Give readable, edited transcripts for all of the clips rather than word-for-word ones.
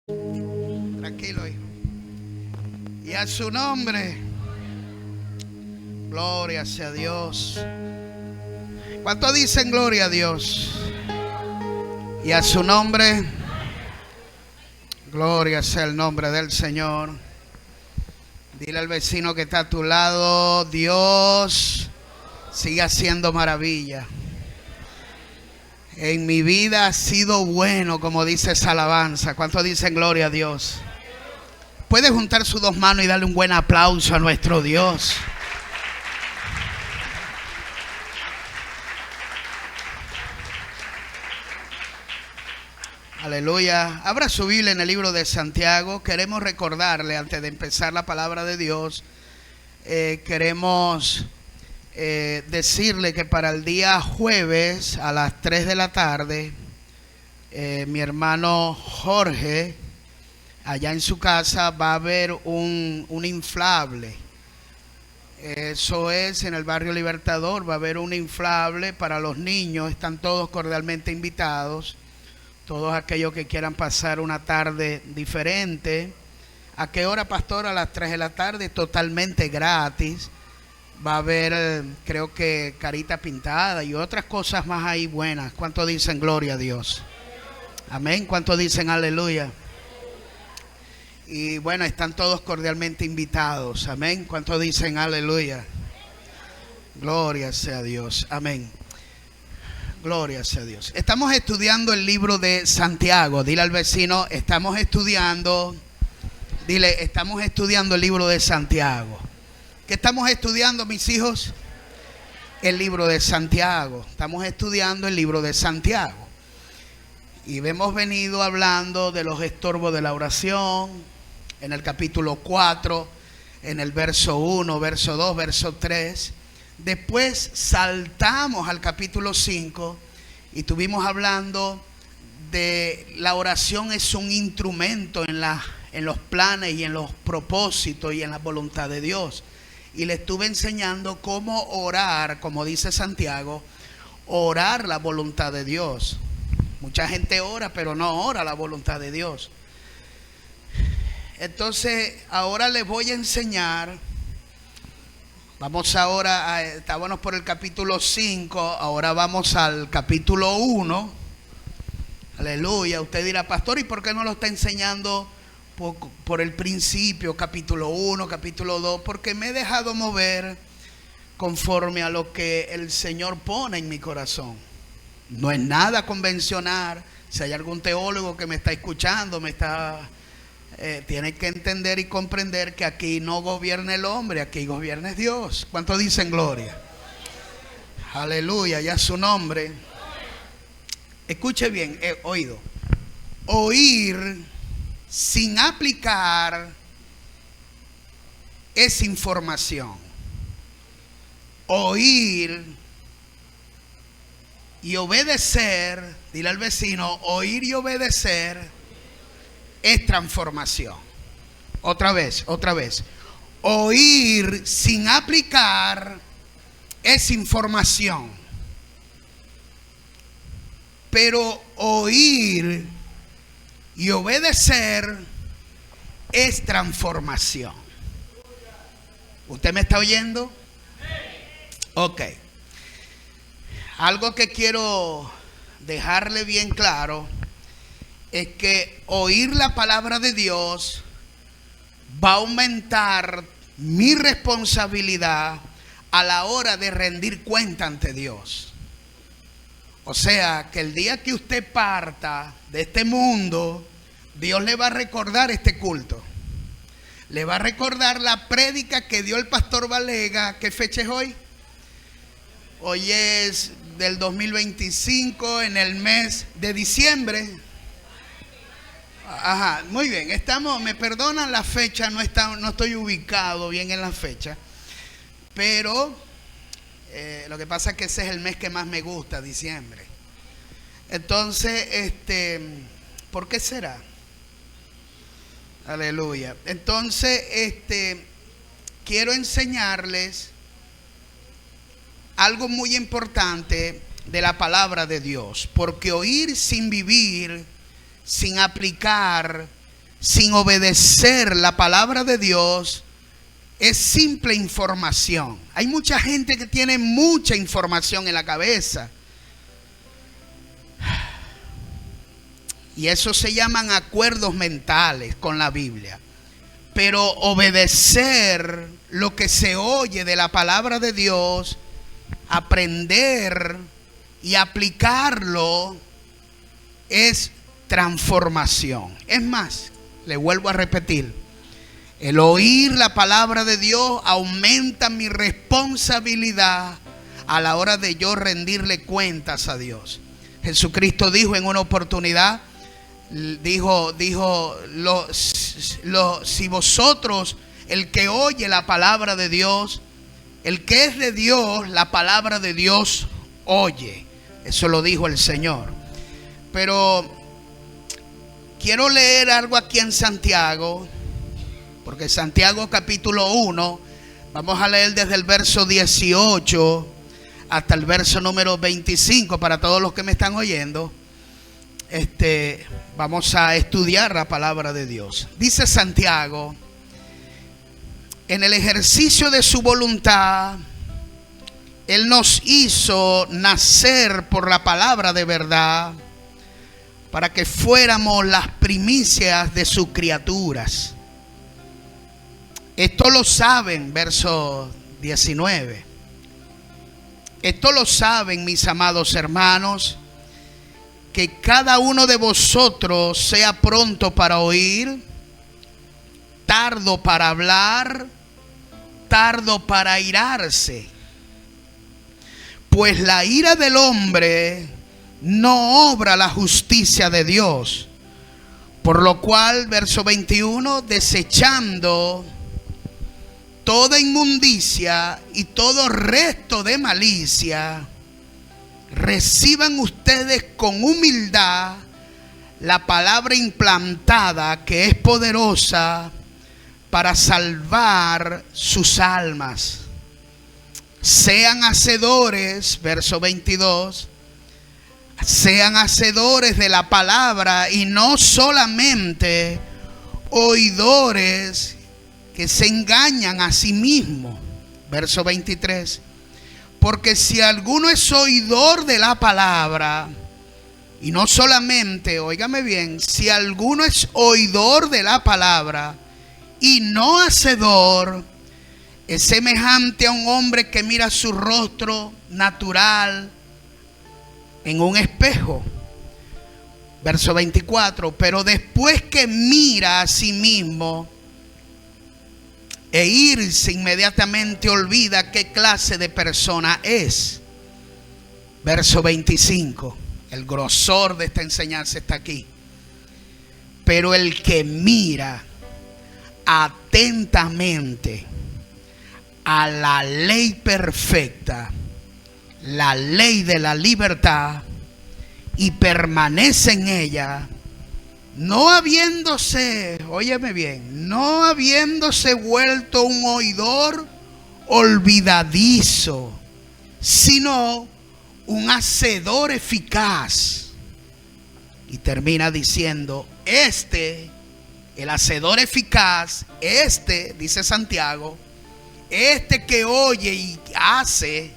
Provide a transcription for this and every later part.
Tranquilo, hijo. Y a su nombre, gloria sea Dios. ¿Cuántos dicen gloria a Dios? Y a su nombre, gloria sea el nombre del Señor. Dile al vecino que está a tu lado: Dios sigue haciendo maravilla. En mi vida ha sido bueno, como dice esa alabanza. ¿Cuántos dicen gloria a Dios? Puede juntar sus dos manos y darle un buen aplauso a nuestro Dios. Aleluya. Abra su Biblia en el libro de Santiago. Queremos recordarle, antes de empezar la palabra de Dios, queremos decirle que para el día jueves a las 3 de la tarde, mi hermano Jorge, allá en su casa, va a haber un inflable. Eso es en el barrio Libertador. Va a haber un inflable para los niños. Están todos cordialmente invitados. Todos aquellos que quieran pasar una tarde diferente. ¿A qué hora, pastor? A las 3 de la tarde, totalmente gratis. Va a haber, creo que, carita pintada y otras cosas más ahí buenas. ¿Cuántos dicen gloria a Dios? Amén. ¿Cuántos dicen aleluya? Y bueno, están todos cordialmente invitados. Amén. ¿Cuántos dicen aleluya? Gloria sea a Dios. Amén. Gloria sea a Dios. Estamos estudiando el libro de Santiago. Dile al vecino: estamos estudiando. Dile: estamos estudiando el libro de Santiago. ¿Qué estamos estudiando, mis hijos? El libro de Santiago. Estamos estudiando el libro de Santiago. Y hemos venido hablando de los estorbos de la oración. En el capítulo 4, en el verso 1, verso 2, verso 3. Después saltamos al capítulo 5 y estuvimos hablando de la oración es un instrumento en los planes y en los propósitos y en la voluntad de Dios. Y le estuve enseñando cómo orar, como dice Santiago, orar la voluntad de Dios. Mucha gente ora, pero no ora la voluntad de Dios. Entonces, ahora les voy a enseñar. Vamos ahora, estábamos por el capítulo 5, ahora vamos al capítulo 1. Aleluya. Usted dirá: pastor, ¿y por qué no lo está enseñando por el principio, capítulo 1, capítulo 2? Porque me he dejado mover conforme a lo que el Señor pone en mi corazón. No es nada convencional. Si hay algún teólogo que me está escuchando, tiene que entender y comprender que aquí no gobierna el hombre, aquí gobierna Dios. ¿Cuántos dicen gloria? Aleluya, ya su nombre. Escuche bien, oído. Oír sin aplicar es información. Oír y obedecer, dile al vecino: oír y obedecer es transformación. Otra vez. Oír sin aplicar es información. Pero oír y obedecer es transformación. ¿Usted me está oyendo? Ok. Algo que quiero dejarle bien claro es que oír la palabra de Dios va a aumentar mi responsabilidad a la hora de rendir cuenta ante Dios. O sea, que el día que usted parta de este mundo, Dios le va a recordar este culto. Le va a recordar la prédica que dio el pastor Valega. ¿Qué fecha es hoy? Hoy es del 2025, en el mes de diciembre. Ajá, muy bien. Me perdonan la fecha, no estoy ubicado bien en la fecha. Pero lo que pasa es que ese es el mes que más me gusta, diciembre. Entonces, ¿por qué será? Aleluya. Entonces, quiero enseñarles algo muy importante de la palabra de Dios. Porque oír sin vivir, sin aplicar, sin obedecer la palabra de Dios es simple información. Hay mucha gente que tiene mucha información en la cabeza. Y eso se llaman acuerdos mentales con la Biblia. Pero obedecer lo que se oye de la palabra de Dios, aprender y aplicarlo, es transformación. Es más, le vuelvo a repetir, el oír la palabra de Dios aumenta mi responsabilidad a la hora de yo rendirle cuentas a Dios. Jesucristo dijo en una oportunidad, si vosotros, el que oye la palabra de Dios, el que es de Dios, la palabra de Dios oye. Eso lo dijo el Señor. Pero quiero leer algo aquí en Santiago, porque Santiago capítulo 1, vamos a leer desde el verso 18 hasta el verso número 25 para todos los que me están oyendo. Vamos a estudiar la palabra de Dios. Dice Santiago: en el ejercicio de su voluntad, Él nos hizo nacer por la palabra de verdad, para que fuéramos las primicias de sus criaturas. Esto lo saben, verso 19. Esto lo saben, mis amados hermanos, que cada uno de vosotros sea pronto para oír, tardo para hablar, tardo para airarse. Pues la ira del hombre no obra la justicia de Dios. Por lo cual, verso 21, desechando toda inmundicia y todo resto de malicia, reciban ustedes con humildad la palabra implantada, que es poderosa para salvar sus almas. Sean hacedores, verso 22, sean hacedores de la palabra y no solamente oidores que se engañan a sí mismos. Verso 23. Porque si alguno es oidor de la palabra, y no solamente, óigame bien, si alguno es oidor de la palabra y no hacedor, es semejante a un hombre que mira su rostro natural en un espejo. Verso 24. Pero después que mira a sí mismo e irse, inmediatamente olvida qué clase de persona es. Verso 25. El grosor de esta enseñanza está aquí. Pero el que mira atentamente a la ley perfecta, la ley de la libertad, y permanece en ella, no habiéndose, óyeme bien, no habiéndose vuelto un oidor olvidadizo, sino un hacedor eficaz. Y termina diciendo, el hacedor eficaz, dice Santiago, que oye y hace,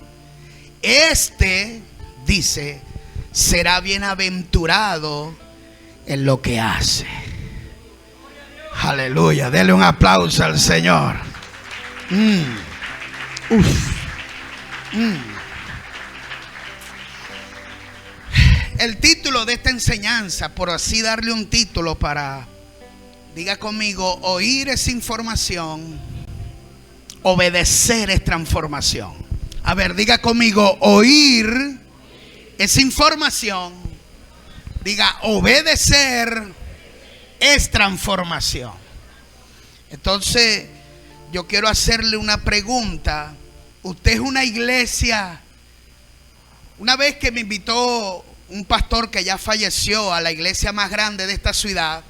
dice, será bienaventurado en lo que hace. Aleluya, dele un aplauso al Señor. El título de esta enseñanza, por así darle un título para, diga conmigo, oír es información, obedecer es transformación. A ver, diga conmigo, oír es información. Diga, obedecer es transformación. Entonces, yo quiero hacerle una pregunta. Usted es una iglesia. Una vez que me invitó un pastor que ya falleció a la iglesia más grande de esta ciudad,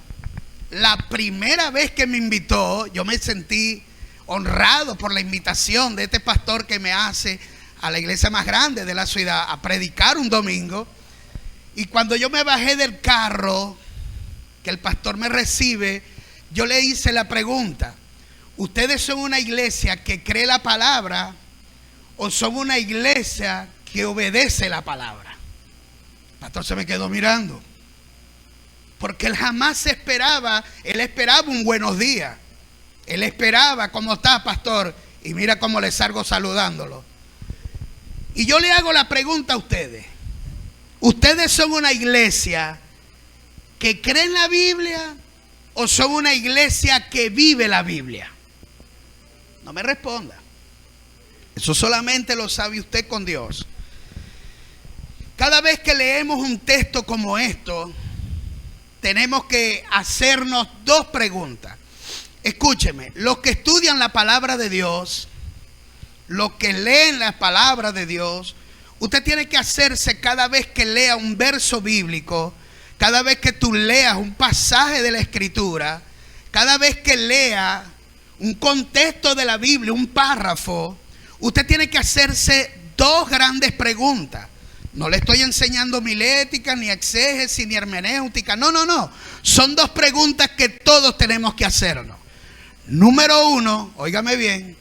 la primera vez que me invitó, yo me sentí honrado por la invitación de este pastor que me hace a la iglesia más grande de la ciudad a predicar un domingo. Y cuando yo me bajé del carro, que el pastor me recibe, yo le hice la pregunta: ¿ustedes son una iglesia que cree la palabra o son una iglesia que obedece la palabra? El pastor se me quedó mirando, porque él jamás esperaba, él esperaba un buenos días. Él esperaba: ¿cómo está, pastor? Y mira cómo le salgo saludándolo. Y yo le hago la pregunta a ustedes: ¿ustedes son una iglesia que cree en la Biblia o son una iglesia que vive la Biblia? No me responda. Eso solamente lo sabe usted con Dios. Cada vez que leemos un texto como esto, tenemos que hacernos dos preguntas. Escúcheme, los que estudian la palabra de Dios, los que leen la palabra de Dios, usted tiene que hacerse, cada vez que lea un verso bíblico, cada vez que tú leas un pasaje de la Escritura, cada vez que lea un contexto de la Biblia, un párrafo, usted tiene que hacerse dos grandes preguntas. No le estoy enseñando homilética, ni exégesis, ni hermenéutica. No. Son dos preguntas que todos tenemos que hacernos. Número uno, óigame bien,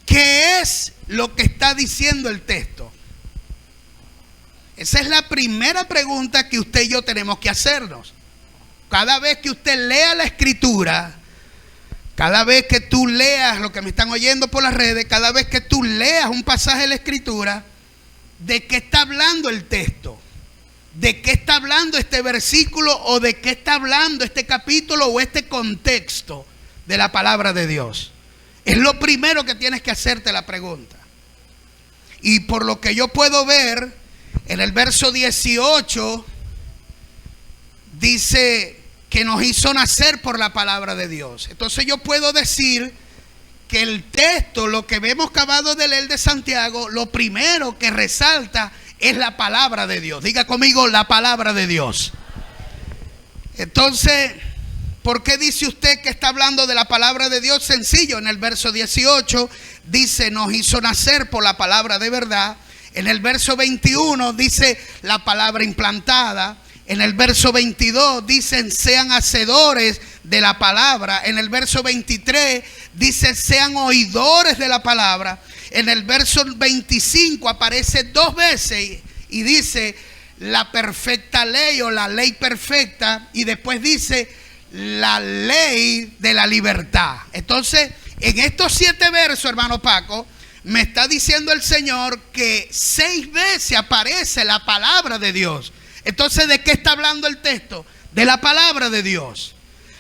¿qué es lo que está diciendo el texto? Esa es la primera pregunta que usted y yo tenemos que hacernos. Cada vez que usted lea la Escritura, cada vez que tú leas, lo que me están oyendo por las redes, cada vez que tú leas un pasaje de la Escritura, ¿de qué está hablando el texto? ¿De qué está hablando este versículo? ¿O de qué está hablando este capítulo o este contexto de la palabra de Dios? Es lo primero que tienes que hacerte la pregunta. Y por lo que yo puedo ver, en el verso 18 dice que nos hizo nacer por la palabra de Dios. Entonces yo puedo decir que el texto, lo que hemos acabado de leer de Santiago, lo primero que resalta es la palabra de Dios. Diga conmigo: la palabra de Dios. Entonces, ¿por qué dice usted que está hablando de la palabra de Dios? Sencillo, en el verso 18 dice: nos hizo nacer por la palabra de verdad. En el verso 21 dice: la palabra implantada. En el verso 22 dicen: sean hacedores de la palabra. En el verso 23 dice: sean oidores de la palabra. En el verso 25 aparece dos veces y dice: la perfecta ley o la ley perfecta. Y después dice: la ley de la libertad. Entonces, en estos 7 versos, hermano Paco, me está diciendo el Señor que 6 veces aparece la palabra de Dios. Entonces, ¿de qué está hablando el texto? De la palabra de Dios.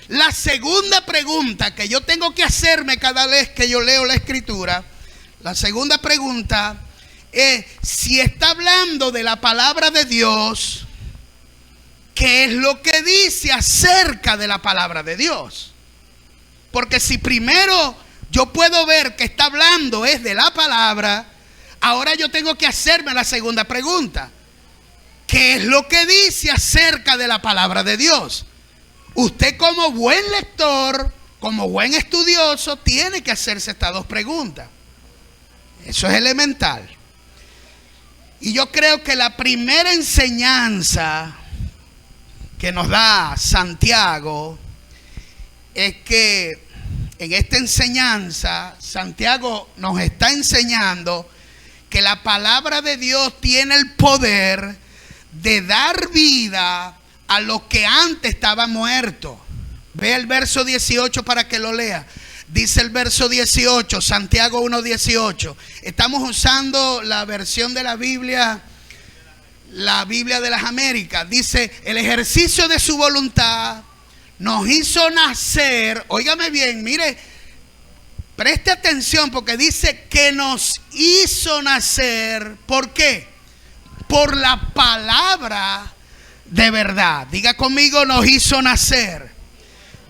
La segunda pregunta que yo tengo que hacerme cada vez que yo leo la Escritura, la segunda pregunta es: si está hablando de la palabra de Dios, ¿qué es lo que dice acerca de la palabra de Dios? Porque si primero yo puedo ver que está hablando es de la palabra, ahora yo tengo que hacerme la segunda pregunta: ¿qué es lo que dice acerca de la palabra de Dios? Usted, como buen lector, como buen estudioso, tiene que hacerse estas dos preguntas. Eso es elemental. Y yo creo que la primera enseñanza que nos da Santiago es que en esta enseñanza Santiago nos está enseñando que la palabra de Dios tiene el poder de dar vida a lo que antes estaba muerto. Ve el verso 18 para que lo lea. Dice el verso 18, Santiago 1:18. Estamos usando la versión de la Biblia de las Américas. Dice: el ejercicio de su voluntad nos hizo nacer. Óigame bien, mire, preste atención, porque dice que nos hizo nacer. ¿Por qué? Por la palabra de verdad. Diga conmigo: nos hizo nacer.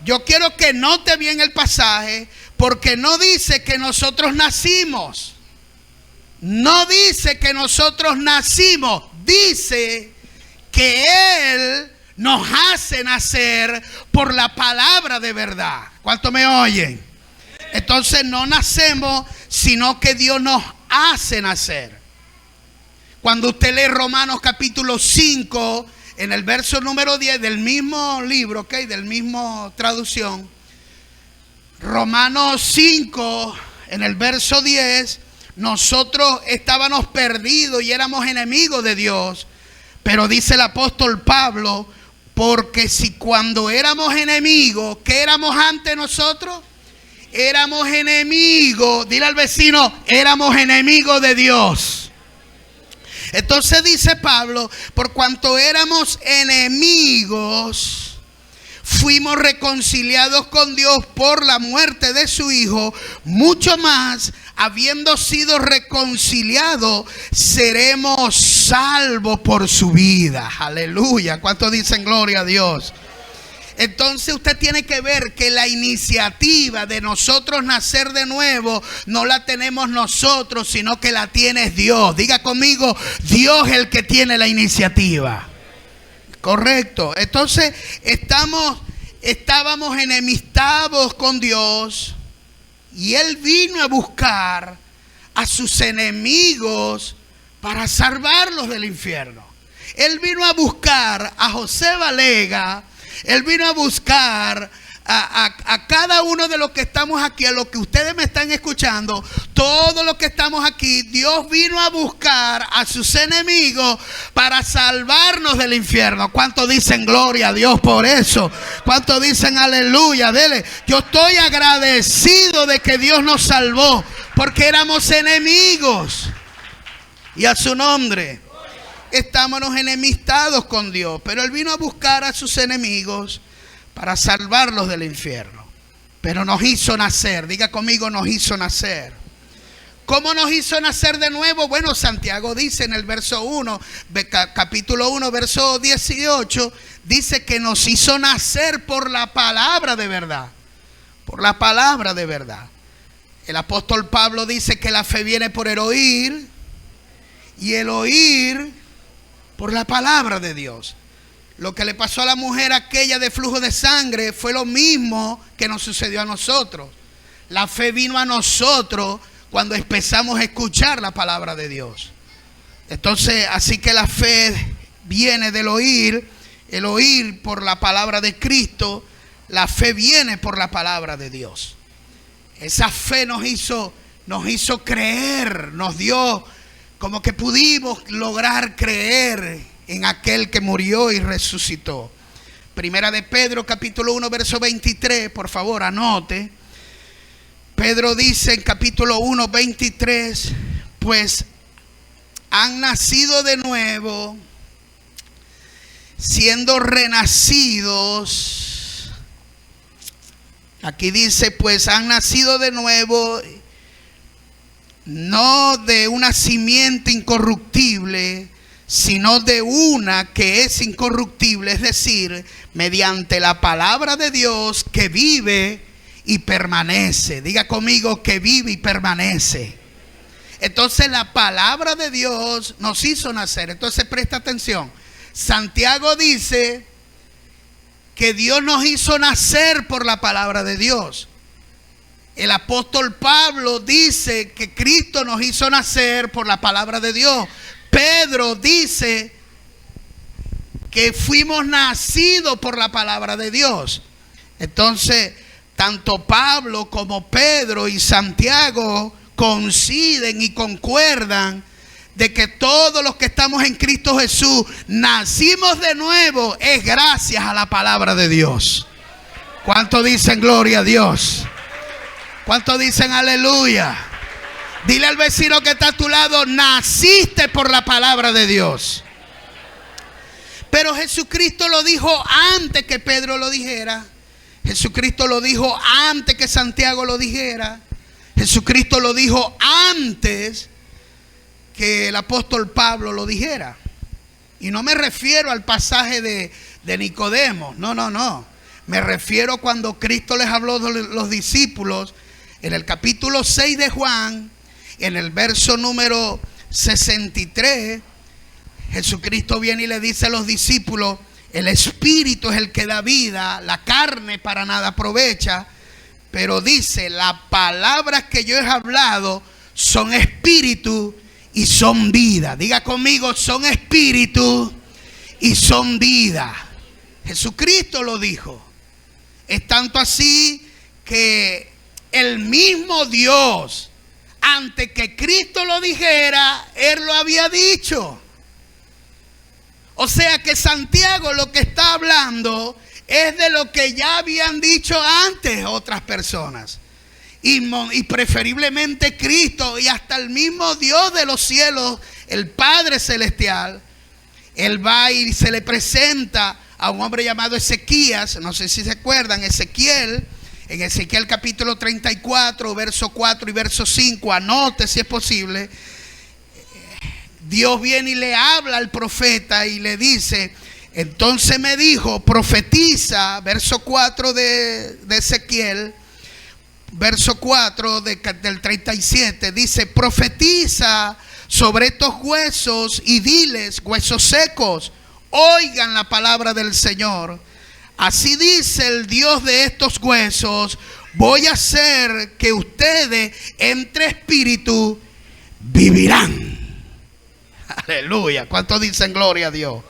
Yo quiero que note bien el pasaje, porque no dice que nosotros nacimos. No dice que nosotros nacimos. Dice que Él nos hace nacer por la palabra de verdad. ¿Cuánto me oyen? Entonces no nacemos, sino que Dios nos hace nacer. Cuando usted lee Romanos capítulo 5, en el verso número 10 del mismo libro, del mismo traducción, Romanos 5, en el verso 10, nosotros estábamos perdidos y éramos enemigos de Dios. Pero dice el apóstol Pablo, porque si cuando éramos enemigos, ¿qué éramos antes nosotros? Éramos enemigos, dile al vecino, éramos enemigos de Dios. Entonces dice Pablo, por cuanto éramos enemigos, fuimos reconciliados con Dios por la muerte de su Hijo. Mucho más, habiendo sido reconciliados, seremos salvos por su vida. Aleluya. ¿Cuántos dicen gloria a Dios? Entonces usted tiene que ver que la iniciativa de nosotros nacer de nuevo no la tenemos nosotros, sino que la tiene Dios. Diga conmigo, Dios es el que tiene la iniciativa. Correcto. Entonces estábamos enemistados con Dios y Él vino a buscar a sus enemigos para salvarlos del infierno. Él vino a buscar a José Valega. Él vino a buscar a cada uno de los que estamos aquí, a los que ustedes me están escuchando, todos los que estamos aquí. Dios vino a buscar a sus enemigos para salvarnos del infierno. ¿Cuántos dicen gloria a Dios por eso? ¿Cuántos dicen aleluya? Dele. Yo estoy agradecido de que Dios nos salvó, porque éramos enemigos. Y a su nombre. Estábamos enemistados con Dios, pero Él vino a buscar a sus enemigos para salvarlos del infierno. Pero nos hizo nacer. Diga conmigo, nos hizo nacer. ¿Cómo nos hizo nacer de nuevo? Bueno, Santiago dice en el verso 1, capítulo 1, verso 18, dice que nos hizo nacer por la palabra de verdad. Por la palabra de verdad. El apóstol Pablo dice que la fe viene por el oír, y el oír por la palabra de Dios. Lo que le pasó a la mujer aquella de flujo de sangre fue lo mismo que nos sucedió a nosotros. La fe vino a nosotros cuando empezamos a escuchar la palabra de Dios. Entonces, así que la fe viene del oír, el oír por la palabra de Cristo. La fe viene por la palabra de Dios. Esa fe nos hizo creer, nos dio como que pudimos lograr creer en aquel que murió y resucitó. Primera de Pedro, capítulo 1, verso 23, por favor, anote. Pedro dice en capítulo 1, 23, pues han nacido de nuevo, siendo renacidos. Aquí dice, pues han nacido de nuevo, no de una simiente incorruptible, sino de una que es incorruptible, es decir, mediante la palabra de Dios que vive y permanece. Diga conmigo, que vive y permanece. Entonces la palabra de Dios nos hizo nacer. Entonces presta atención. Santiago dice que Dios nos hizo nacer por la palabra de Dios. El apóstol Pablo dice que Cristo nos hizo nacer por la palabra de Dios. Pedro dice que fuimos nacidos por la palabra de Dios. Entonces, tanto Pablo como Pedro y Santiago coinciden y concuerdan de que todos los que estamos en Cristo Jesús nacimos de nuevo es gracias a la palabra de Dios. ¿Cuántos dicen gloria a Dios? ¿Cuántos dicen aleluya? Dile al vecino que está a tu lado, naciste por la palabra de Dios. Pero Jesucristo lo dijo antes que Pedro lo dijera. Jesucristo lo dijo antes que Santiago lo dijera. Jesucristo lo dijo antes que el apóstol Pablo lo dijera. Y no me refiero al pasaje de Nicodemo. No. Me refiero cuando Cristo les habló a los discípulos en el capítulo 6 de Juan, en el verso número 63. Jesucristo viene y le dice a los discípulos: el espíritu es el que da vida, la carne para nada aprovecha. Pero dice: las palabras que yo he hablado son espíritu y son vida. Diga conmigo: son espíritu y son vida. Jesucristo lo dijo. Es tanto así que el mismo Dios, antes que Cristo lo dijera, Él lo había dicho. O sea que Santiago lo que está hablando es de lo que ya habían dicho antes otras personas. Y preferiblemente Cristo y hasta el mismo Dios de los cielos, el Padre Celestial, Él va y se le presenta a un hombre llamado Ezequías. No sé si se acuerdan, Ezequiel, en Ezequiel capítulo 34, verso 4 y verso 5, anote si es posible. Dios viene y le habla al profeta y le dice, entonces me dijo, profetiza, verso 4 de Ezequiel, verso 4 del 37, dice, profetiza sobre estos huesos y diles, huesos secos, oigan la palabra del Señor. Así dice el Dios de estos huesos, voy a hacer que ustedes entre espíritu vivirán. Aleluya. ¿Cuántos dicen gloria a Dios?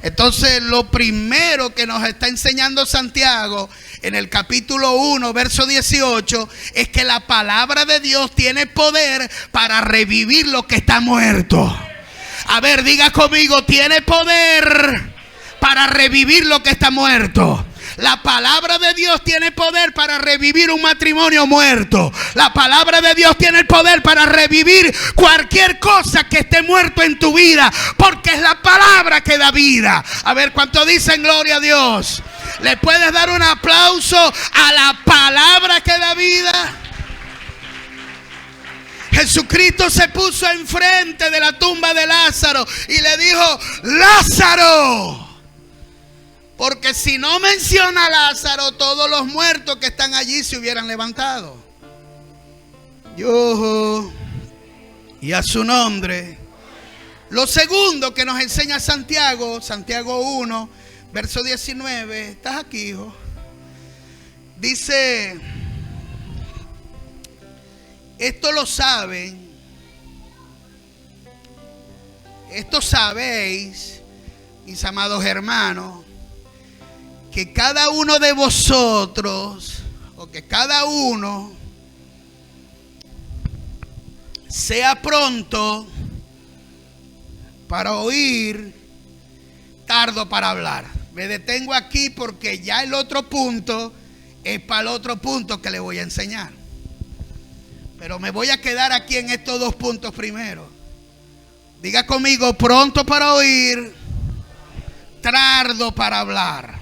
Entonces lo primero que nos está enseñando Santiago en el capítulo 1, verso 18, es que la palabra de Dios tiene poder para revivir lo que está muerto. A ver, diga conmigo, tiene poder para revivir lo que está muerto. La palabra de Dios tiene poder para revivir un matrimonio muerto. La palabra de Dios tiene el poder para revivir cualquier cosa que esté muerto en tu vida, porque es la palabra que da vida. A ver, ¿cuánto dicen gloria a Dios? ¿Le puedes dar un aplauso a la palabra que da vida? Jesucristo se puso enfrente de la tumba de Lázaro y le dijo, Lázaro. Porque si no menciona a Lázaro, todos los muertos que están allí se hubieran levantado. Y a su nombre. Lo segundo que nos enseña Santiago, Santiago 1, verso 19. ¿Estás aquí, hijo? Dice, esto lo saben, esto sabéis, mis amados hermanos, que cada uno de vosotros, o que cada uno sea pronto para oír, tardo para hablar. Me detengo aquí porque ya el otro punto es para el otro punto que le voy a enseñar. Pero me voy a quedar aquí en estos dos puntos primero. Diga conmigo, pronto para oír, tardo para hablar.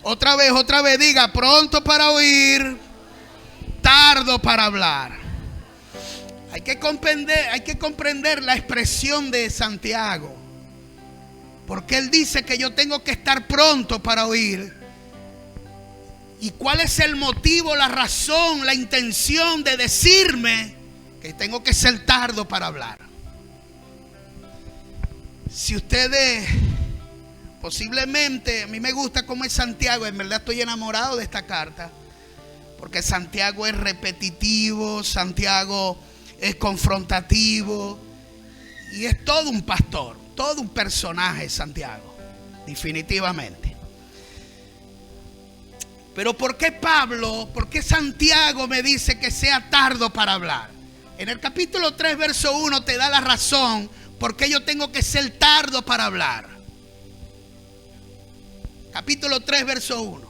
Otra vez, diga, pronto para oír, tardo para hablar. Hay que comprender la expresión de Santiago. Porque él dice que yo tengo que estar pronto para oír. ¿Y cuál es el motivo, la razón, la intención de decirme que tengo que ser tardo para hablar? Si ustedes, posiblemente, a mí me gusta cómo es Santiago, en verdad estoy enamorado de esta carta, porque Santiago es repetitivo, Santiago es confrontativo y es todo un pastor, todo un personaje Santiago, definitivamente. Pero ¿por qué Santiago me dice que sea tardo para hablar? En el capítulo 3, verso 1 te da la razón por qué yo tengo que ser tardo para hablar. Capítulo 3, verso 1.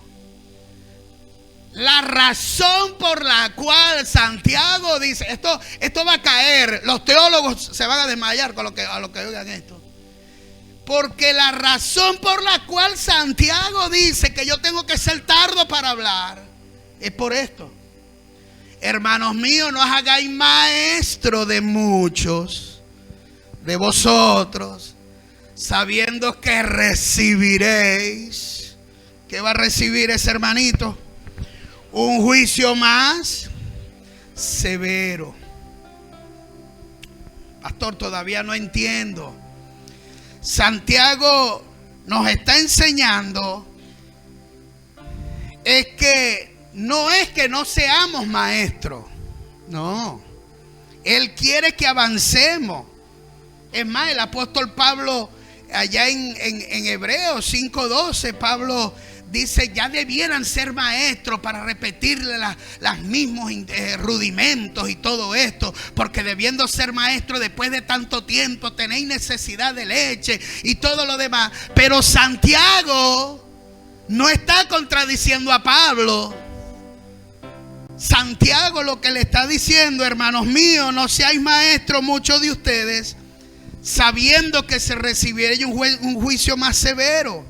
La razón por la cual Santiago dice, esto va a caer, los teólogos se van a desmayar a lo que oigan esto. Porque la razón por la cual Santiago dice que yo tengo que ser tardo para hablar es por esto. Hermanos míos, no os hagáis maestro de muchos de vosotros, sabiendo que recibiréis. ¿Qué va a recibir ese hermanito? Un juicio más severo. Pastor, todavía no entiendo. Santiago nos está enseñando es que no seamos maestros. No. Él quiere que avancemos. Es más, el apóstol Pablo allá en Hebreos 5:12, Pablo dice: ya debieran ser maestros para repetirle las mismos rudimentos y todo esto, porque debiendo ser maestros después de tanto tiempo tenéis necesidad de leche y todo lo demás. Pero Santiago no está contradiciendo a Pablo. Santiago lo que le está diciendo: hermanos míos, no seáis maestros muchos de ustedes, sabiendo que se recibiréis un juicio más severo.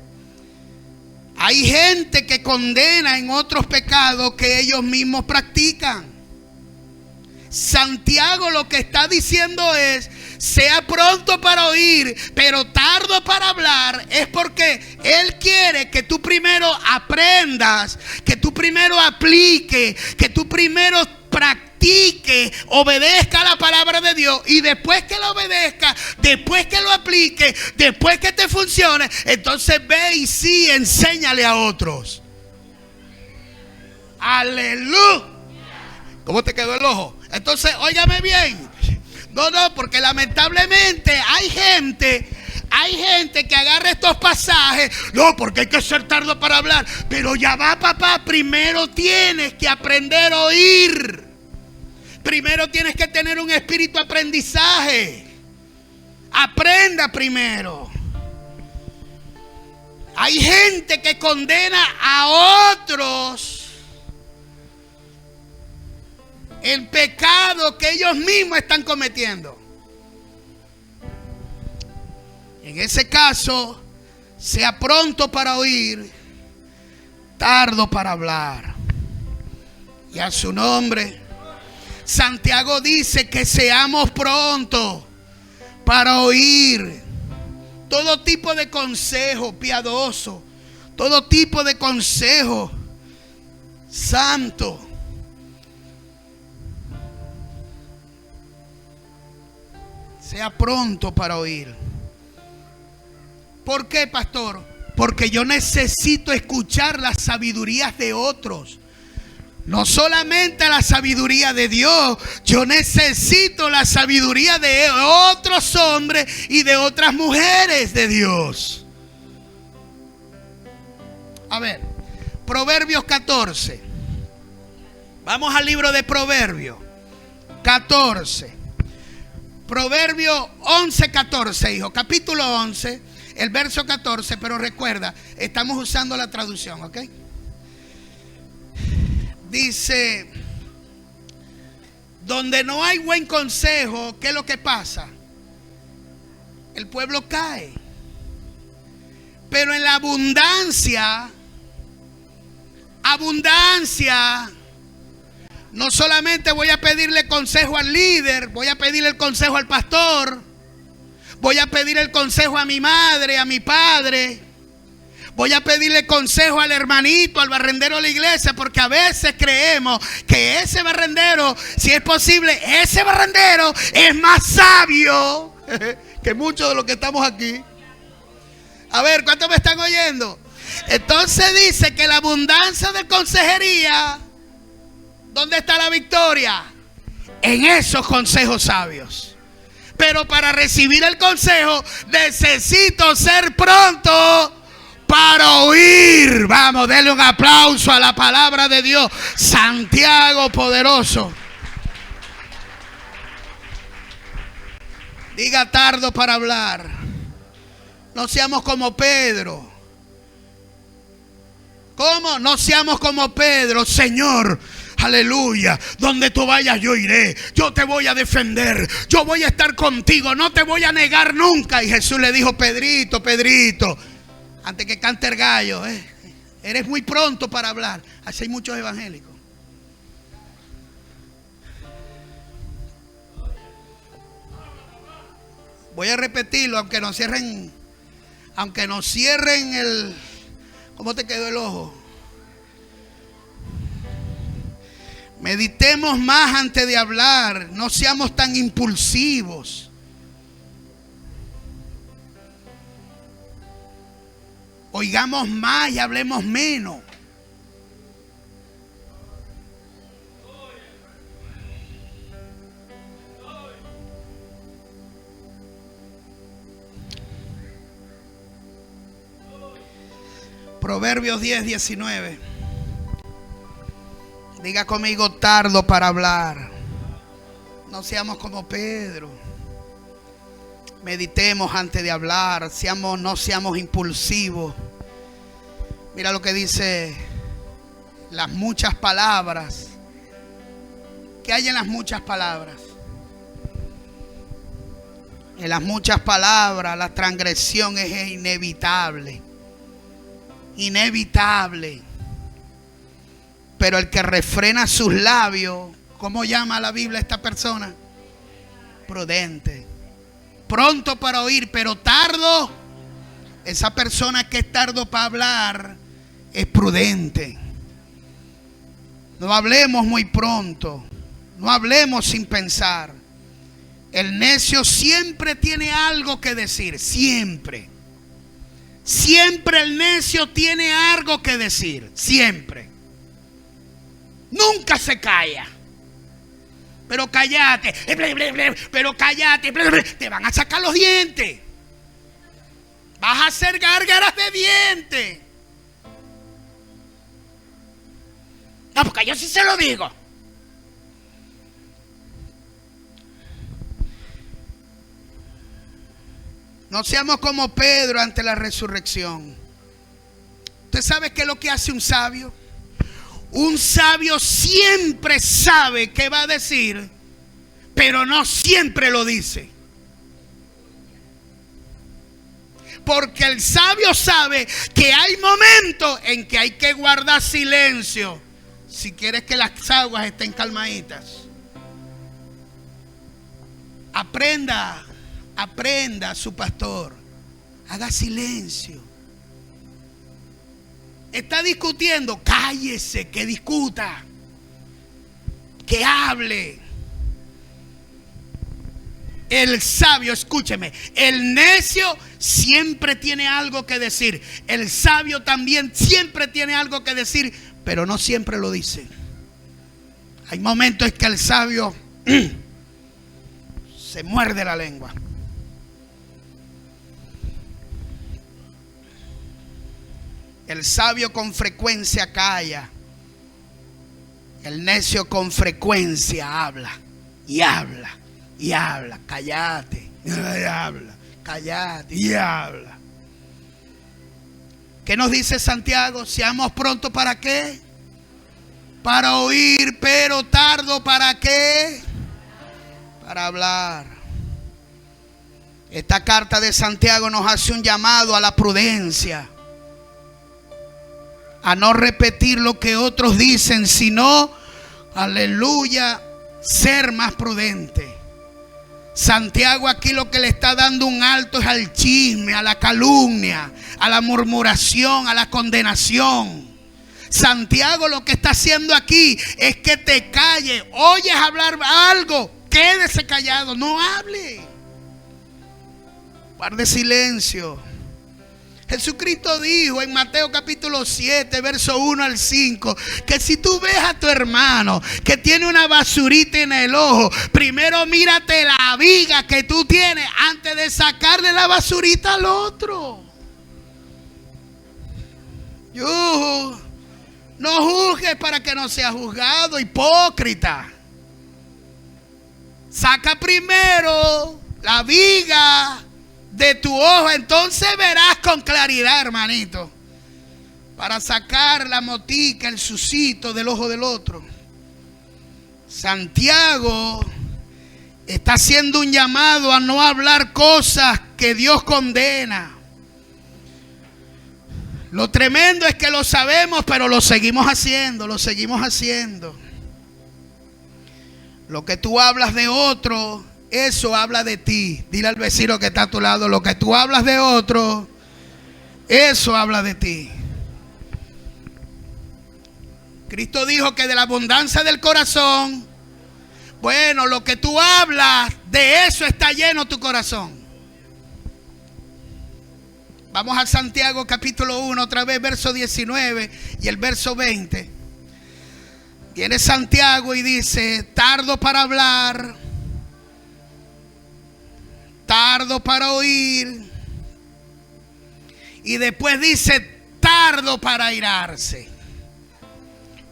Hay gente que condena en otros pecados que ellos mismos practican. Santiago lo que está diciendo es: sea pronto para oír, pero tardo para hablar. Es porque Él quiere que tú primero aprendas, que tú primero apliques, que tú primero practique, obedezca la palabra de Dios, y después que lo obedezca, después que lo aplique, después que te funcione, entonces ve y sí, enséñale a otros. Aleluya. ¿Cómo te quedó el ojo? Entonces, óigame bien. No, porque lamentablemente hay gente que agarra estos pasajes. No, porque hay que ser tardo para hablar. Pero ya va, papá, primero tienes que aprender a oír. Primero tienes que tener un espíritu de aprendizaje. Aprenda primero. Hay gente que condena a otros el pecado que ellos mismos están cometiendo. En ese caso, sea pronto para oír, tardo para hablar. Y a su nombre, Santiago dice que seamos prontos para oír todo tipo de consejo piadoso, todo tipo de consejo santo. Sea pronto para oír. ¿Por qué, pastor? Porque yo necesito escuchar las sabidurías de otros. No solamente la sabiduría de Dios. Yo necesito la sabiduría de otros hombres y de otras mujeres de Dios. A ver, Proverbios 14. Vamos al libro de Proverbios 14. Proverbio 11:14, hijo. Capítulo 11, el verso 14. Pero recuerda, estamos usando la traducción, ¿ok? Dice: donde no hay buen consejo, ¿qué es lo que pasa? El pueblo cae. Pero en la abundancia, no solamente voy a pedirle consejo al líder, voy a pedirle el consejo al pastor, voy a pedir el consejo a mi madre, a mi padre, voy a pedirle consejo al hermanito, al barrendero de la iglesia, porque a veces creemos que ese barrendero, si es posible, ese barrendero es más sabio que muchos de los que estamos aquí. A ver, ¿cuántos me están oyendo? Entonces dice que la abundancia de consejería, ¿dónde está la victoria? En esos consejos sabios. Pero para recibir el consejo necesito ser pronto para oír. Vamos, denle un aplauso a la palabra de Dios. Santiago poderoso. Diga: tardo para hablar. No seamos como Pedro. ¿Cómo? No seamos como Pedro. Señor, aleluya, donde tú vayas yo iré, yo te voy a defender, yo voy a estar contigo, no te voy a negar nunca. Y Jesús le dijo: Pedrito, antes que cante el gallo, eres muy pronto para hablar. Así hay muchos evangélicos. Voy a repetirlo, aunque nos cierren el... ¿Cómo te quedó el ojo? Meditemos más antes de hablar. No seamos tan impulsivos. Oigamos más y hablemos menos. Proverbios 10:19. Diga conmigo: tardo para hablar. No seamos como Pedro. Meditemos antes de hablar. No seamos impulsivos. Mira lo que dice las muchas palabras. ¿Qué hay en las muchas palabras? En las muchas palabras la transgresión es inevitable. Inevitable. Pero el que refrena sus labios, ¿cómo llama la Biblia a esta persona? Prudente. Pronto para oír, pero tardo. Esa persona que es tardo para hablar es prudente. No hablemos muy pronto. No hablemos sin pensar. El necio siempre tiene algo que decir. Siempre. Siempre el necio tiene algo que decir. Siempre. Nunca se calla. Pero cállate. Pero cállate. Te van a sacar los dientes. Vas a hacer gárgaras de dientes. No, porque yo sí se lo digo. No seamos como Pedro ante la resurrección. ¿Usted sabe qué es lo que hace un sabio? Un sabio siempre sabe qué va a decir, pero no siempre lo dice. Porque el sabio sabe que hay momentos en que hay que guardar silencio si quieres que las aguas estén calmaditas. Aprenda su pastor. Haga silencio. Está discutiendo, cállese, que discuta, que hable. El sabio, escúcheme, el necio siempre tiene algo que decir. El sabio también siempre tiene algo que decir, pero no siempre lo dice. Hay momentos en que el sabio se muerde la lengua. El sabio con frecuencia calla. El necio con frecuencia habla. Y habla. Y habla. Cállate. Y habla. Cállate. Y habla. ¿Qué nos dice Santiago? Seamos prontos ¿para qué? Para oír, pero tardo ¿para qué? Para hablar. Esta carta de Santiago nos hace un llamado a la prudencia. A no repetir lo que otros dicen, sino, aleluya, ser más prudente. Santiago aquí lo que le está dando un alto es al chisme, a la calumnia, a la murmuración, a la condenación. Santiago lo que está haciendo aquí es que te calles. Oyes hablar algo, quédese callado, no hable. Guarde silencio. Jesucristo dijo en Mateo capítulo 7, verso 1 al 5, que si tú ves a tu hermano que tiene una basurita en el ojo, primero mírate la viga que tú tienes antes de sacarle la basurita al otro. No juzgues para que no seas juzgado, hipócrita. Saca primero la viga de tu ojo, entonces verás con claridad, hermanito, para sacar la motica, el sucito del ojo del otro. Santiago está haciendo un llamado a no hablar cosas que Dios condena. Lo tremendo es que lo sabemos, pero lo seguimos haciendo, Lo que tú hablas de otro, eso habla de ti. Dile al vecino que está a tu lado, lo que tú hablas de otro, eso habla de ti. Cristo dijo que de la abundancia del corazón, bueno, lo que tú hablas, de eso está lleno tu corazón. Vamos a Santiago capítulo 1, otra vez verso 19 y el verso 20. Viene Santiago y dice, tardo para hablar, tardo para oír. Y después dice, tardo tardo para airarse.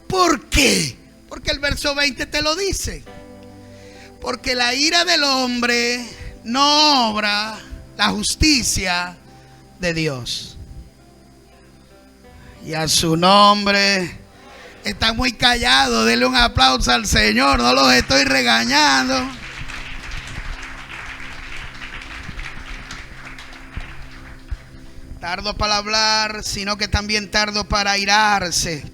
¿Por qué? Porque el verso 20 te lo dice. Porque la ira del hombre no obra la justicia de Dios. Y a su nombre. Está muy callado. Denle un aplauso al Señor. No los estoy regañando. Tardo para hablar, sino que también tardo para airarse.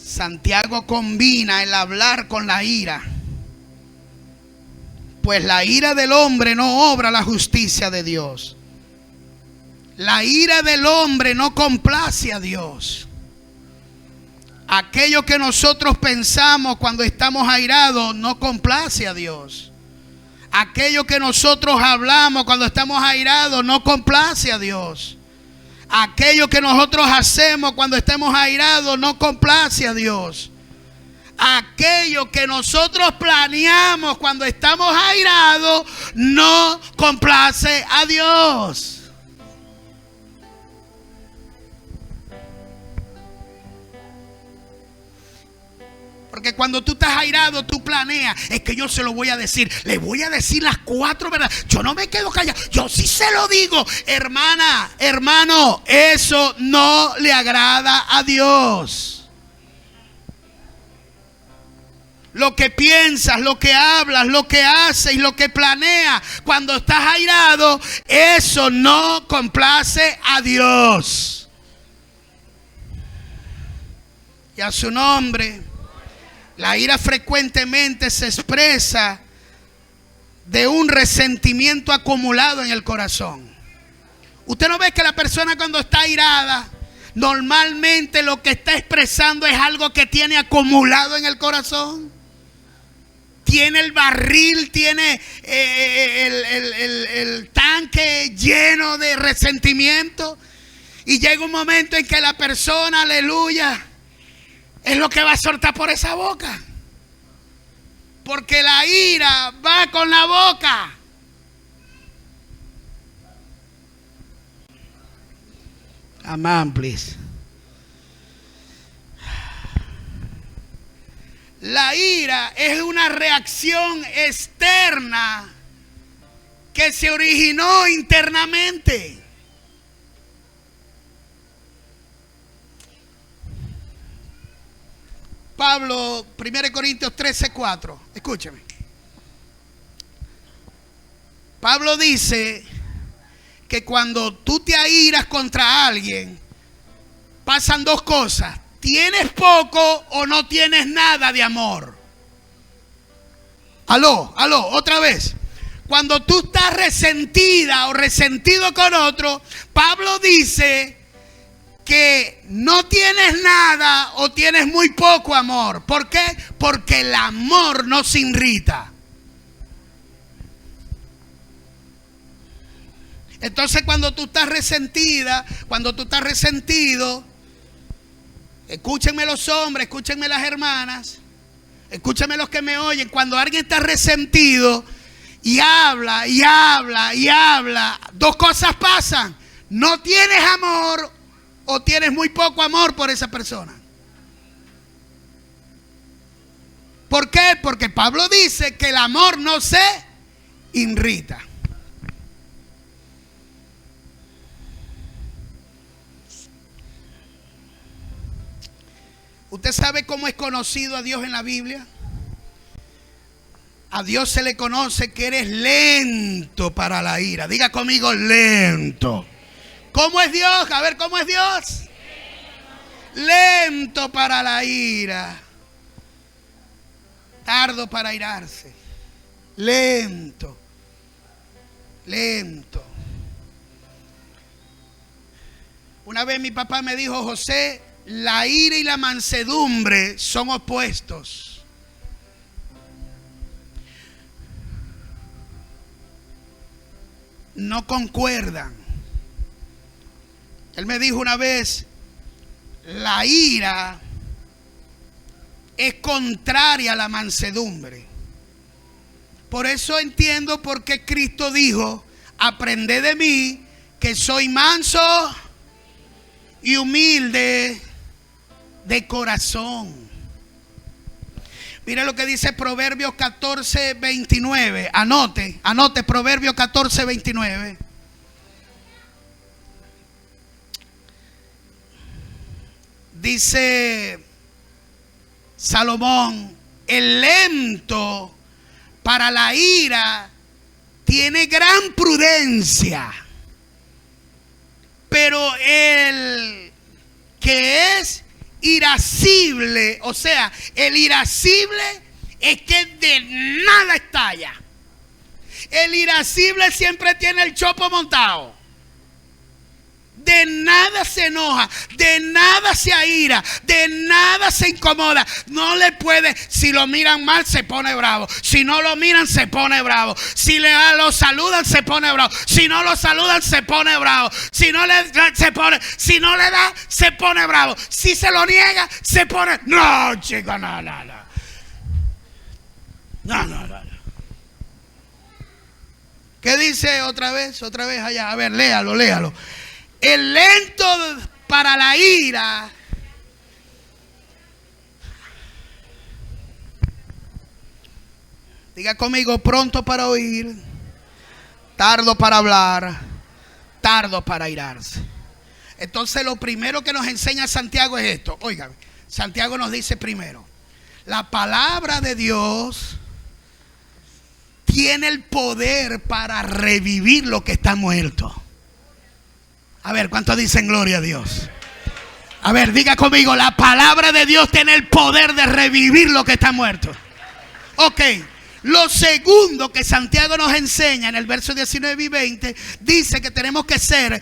Santiago combina el hablar con la ira. Pues la ira del hombre no obra la justicia de Dios. La ira del hombre no complace a Dios. Aquello que nosotros pensamos cuando estamos airados no complace a Dios. Aquello que nosotros hablamos cuando estamos airados no complace a Dios. Aquello que nosotros hacemos cuando estemos airados no complace a Dios. Aquello que nosotros planeamos cuando estamos airados no complace a Dios. Porque cuando tú estás airado, tú planeas. Es que yo se lo voy a decir. Le voy a decir las 4 verdades. Yo no me quedo callado. Yo sí se lo digo. Hermana, hermano, eso no le agrada a Dios. Lo que piensas, lo que hablas, lo que haces y lo que planeas cuando estás airado, eso no complace a Dios. Y a su nombre. La ira frecuentemente se expresa de un resentimiento acumulado en el corazón. Usted no ve que la persona cuando está airada, normalmente lo que está expresando es algo que tiene acumulado en el corazón. Tiene el barril, tiene el tanque lleno de resentimiento. Y llega un momento en que la persona, aleluya, es lo que va a soltar por esa boca. Porque la ira va con la boca. Amén, please. La ira es una reacción externa que se originó internamente. Pablo, 1 Corintios 13:4. Escúchame. Pablo dice que cuando tú te airas contra alguien, pasan 2 cosas. ¿Tienes poco o no tienes nada de amor? Aló, otra vez. Cuando tú estás resentida o resentido con otro, Pablo dice que no tienes nada o tienes muy poco amor. ¿Por qué? Porque el amor no se irrita. Entonces cuando tú estás resentida, cuando tú estás resentido, escúchenme los hombres, escúchenme las hermanas, escúchenme los que me oyen. Cuando alguien está resentido y habla, 2 cosas pasan. No tienes amor o tienes muy poco amor por esa persona. ¿Por qué? Porque Pablo dice que el amor no se irrita. ¿Usted sabe cómo es conocido a Dios en la Biblia? A Dios se le conoce que eres lento para la ira. Diga conmigo, lento. ¿Cómo es Dios? A ver, ¿cómo es Dios? Lento para la ira. Tardo para airarse. Lento. Una vez mi papá me dijo: José, la ira y la mansedumbre son opuestos. No concuerdan. Él me dijo una vez: la ira es contraria a la mansedumbre. Por eso entiendo por qué Cristo dijo: aprended de mí, que soy manso y humilde de corazón. Mire lo que dice Proverbios 14:29. Anote Proverbios 14:29. Dice Salomón: el lento para la ira tiene gran prudencia, pero el que es irascible, o sea, el irascible es que de nada estalla. El irascible siempre tiene el chopo montado. De nada se enoja, de nada se aira, de nada se incomoda. No le puede, si lo miran mal se pone bravo, si no lo miran se pone bravo, si lo saludan se pone bravo, si no lo saludan se pone bravo, si no le da se pone bravo, si se lo niega se pone, no chico, no. ¿Qué dice otra vez allá? A ver, léalo. El lento para la ira diga conmigo: pronto para oír, tardo para hablar, tardo para irarse. Entonces lo primero que nos enseña Santiago es esto. Oigan, Santiago nos dice primero: la palabra de Dios tiene el poder para revivir lo que está muerto. A ver, ¿cuántos dicen gloria a Dios? A ver, diga conmigo: la palabra de Dios tiene el poder de revivir lo que está muerto. Ok, lo segundo que Santiago nos enseña en el verso 19 y 20, dice que tenemos que ser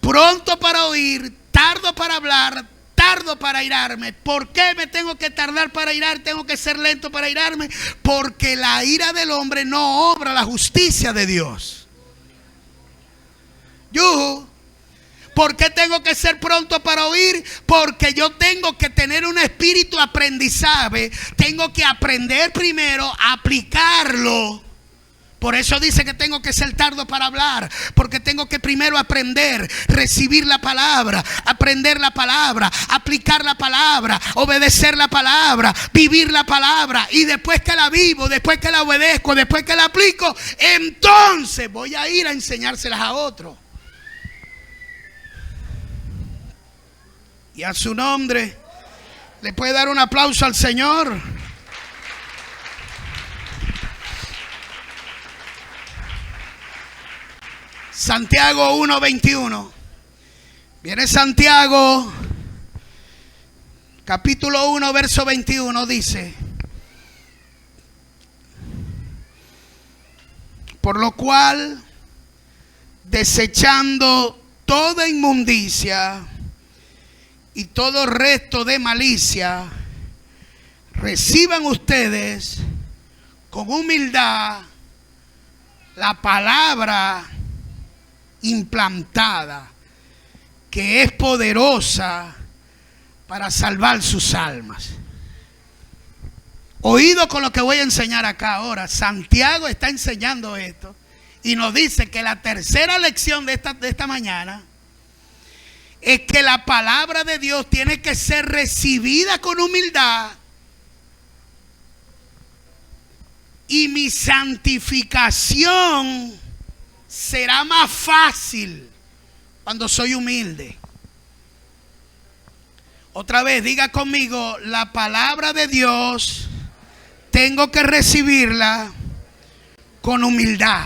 pronto para oír, tardo para hablar, tardo para irarme. ¿Por qué me tengo que tardar para irar? Tengo que ser lento para irarme, porque la ira del hombre no obra la justicia de Dios. ¿Por qué tengo que ser pronto para oír? Porque yo tengo que tener un espíritu aprendizaje. Tengo que aprender primero a aplicarlo. Por eso dice que tengo que ser tardo para hablar, porque tengo que primero aprender, recibir la palabra, aprender la palabra, aplicar la palabra, obedecer la palabra, vivir la palabra. Y después que la vivo, después que la obedezco, después que la aplico, entonces voy a ir a enseñárselas a otros. Y a su nombre, ¿le puede dar un aplauso al Señor? Santiago 1:21. Viene Santiago, capítulo 1, verso 21, dice: por lo cual, desechando toda inmundicia y todo resto de malicia, reciban ustedes con humildad la palabra implantada, que es poderosa para salvar sus almas. Oído con lo que voy a enseñar acá ahora. Santiago está enseñando esto y nos dice que la tercera lección de esta mañana es que la palabra de Dios tiene que ser recibida con humildad, y mi santificación será más fácil cuando soy humilde. Otra vez, diga conmigo: la palabra de Dios tengo que recibirla con humildad.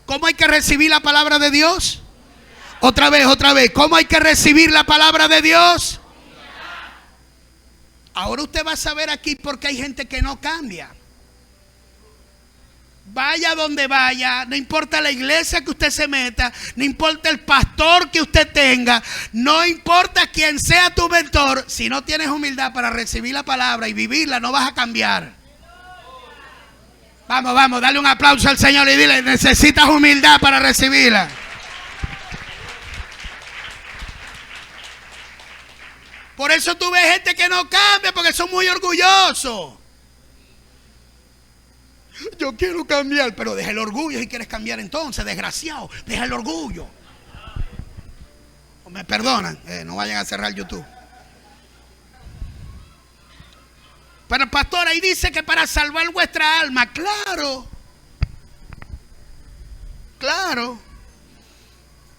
¿Cómo hay que recibir la palabra de Dios? Otra vez. ¿Cómo hay que recibir la palabra de Dios? Ahora usted va a saber aquí por qué hay gente que no cambia. Vaya donde vaya, no importa la iglesia que usted se meta, no importa el pastor que usted tenga, no importa quién sea tu mentor, si no tienes humildad para recibir la palabra y vivirla, no vas a cambiar. Vamos, dale un aplauso al Señor y dile: necesitas humildad para recibirla. Por eso tú ves gente que no cambia, porque son muy orgullosos. Yo quiero cambiar, pero deja el orgullo si quieres cambiar entonces, desgraciado. Deja el orgullo. Me perdonan, no vayan a cerrar YouTube. Pero pastor, ahí dice que para salvar vuestra alma. Claro. Claro.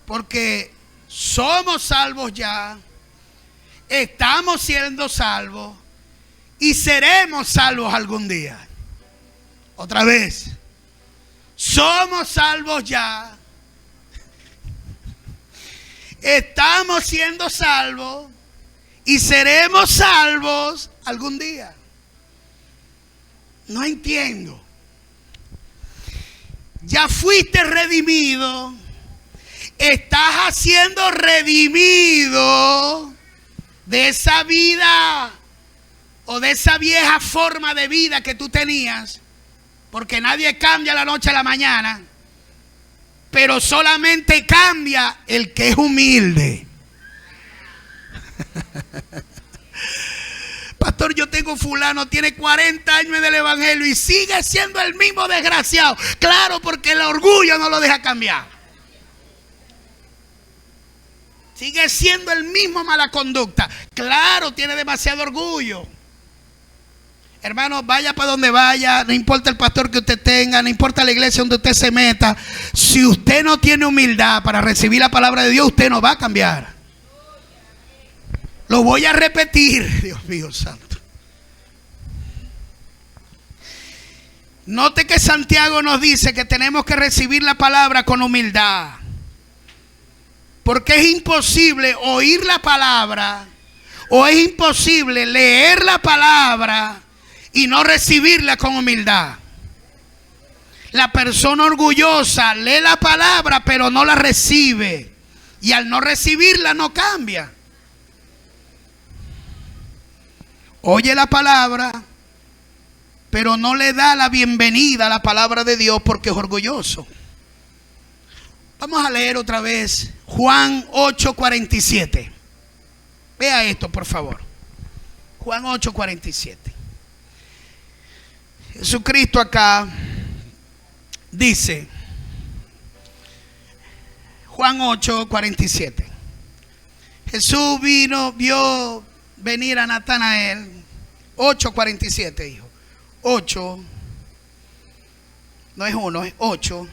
Porque somos salvos ya. Estamos siendo salvos. Y seremos salvos algún día. Otra vez. Somos salvos ya. Estamos siendo salvos. Y seremos salvos algún día. No entiendo. Ya fuiste redimido. Estás siendo redimido de esa vida o de esa vieja forma de vida que tú tenías. Porque nadie cambia la noche a la mañana. Pero solamente cambia el que es humilde. Pastor, yo tengo fulano, tiene 40 años en el evangelio y sigue siendo el mismo desgraciado. Claro, porque el orgullo no lo deja cambiar. Sigue siendo el mismo mala conducta. Claro, tiene demasiado orgullo. Hermano, vaya para donde vaya, no importa el pastor que usted tenga, no importa la iglesia donde usted se meta. Si usted no tiene humildad para recibir la palabra de Dios, usted no va a cambiar. Lo voy a repetir, Dios mío santo. Note que Santiago nos dice que tenemos que recibir la palabra con humildad. Porque es imposible oír la palabra o es imposible leer la palabra y no recibirla con humildad. La persona orgullosa lee la palabra pero no la recibe. Y al no recibirla no cambia. Oye la palabra, pero no le da la bienvenida a la palabra de Dios porque es orgulloso. Vamos a leer otra vez Juan 8:47. Vea esto, por favor. Juan 8:47. Jesucristo acá dice, Juan 8:47. Jesús vio venir a Natanael. 8:47, hijo. 8. No es 1, es 8.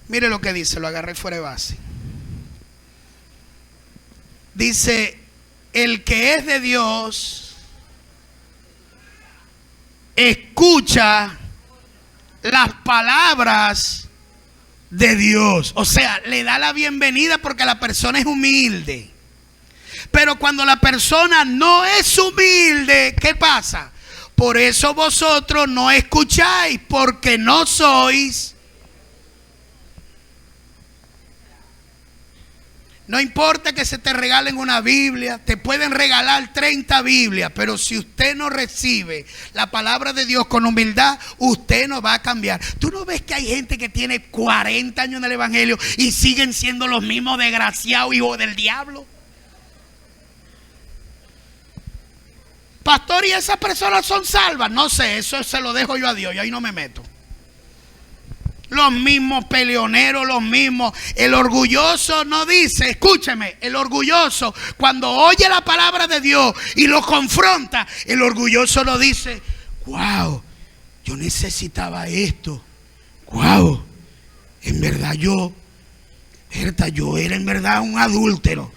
Mire lo que dice, lo agarré fuera de base. Dice, el que es de Dios escucha las palabras de Dios. O sea, le da la bienvenida porque la persona es humilde. Pero cuando la persona no es humilde, ¿qué pasa? Por eso vosotros no escucháis, porque no sois. No importa que se te regalen una Biblia, te pueden regalar 30 Biblias, pero si usted no recibe la palabra de Dios con humildad, usted no va a cambiar. ¿Tú no ves que hay gente que tiene 40 años en el evangelio y siguen siendo los mismos desgraciados hijos del diablo? Pastor, ¿y esas personas son salvas? No sé, eso se lo dejo yo a Dios, yo ahí no me meto. Los mismos peleoneros, los mismos. El orgulloso no dice, escúcheme, el orgulloso cuando oye la palabra de Dios y lo confronta, el orgulloso no dice, wow, yo necesitaba esto. Wow, en verdad yo era en verdad un adúltero.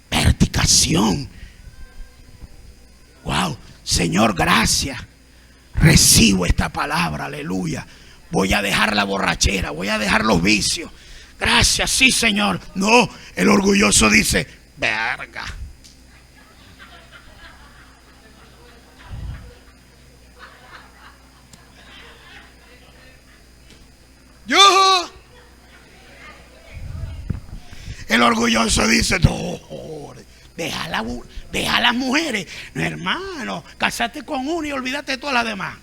Verticación. Wow, Señor, gracias. Recibo esta palabra, aleluya. Voy a dejar la borrachera, voy a dejar los vicios. Gracias, sí, Señor. No, el orgulloso dice, verga. Yo. El orgulloso dice, no, deja las mujeres. No, hermano, casate con uno y olvídate de todas las demás.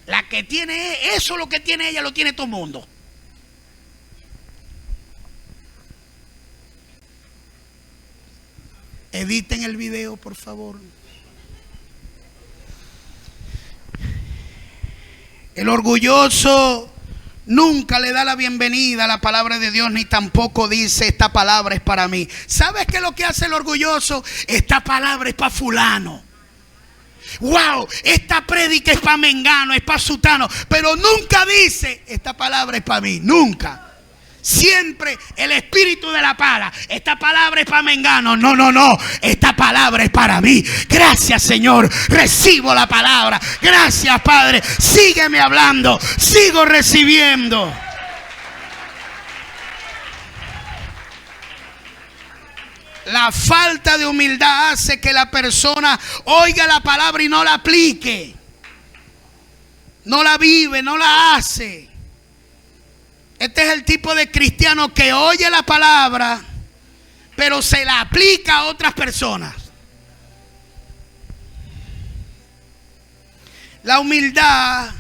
La que tiene eso, lo que tiene ella, lo tiene todo el mundo. Editen el video, por favor. El orgulloso nunca le da la bienvenida a la palabra de Dios, ni tampoco dice: esta palabra es para mí. ¿Sabes qué es lo que hace el orgulloso? Esta palabra es para fulano. Wow, esta prédica es para mengano, es para sutano. Pero nunca dice: esta palabra es para mí. Nunca. Siempre el espíritu de la pala: esta palabra es para mengano. No, no, no, esta palabra es para mí. Gracias, Señor, recibo la palabra. Gracias, Padre, sígueme hablando, sigo recibiendo. La falta de humildad hace que la persona oiga la palabra y no la aplique, no la vive, no la hace. Este es el tipo de cristiano que oye la palabra, pero se la aplica a otras personas. La humildad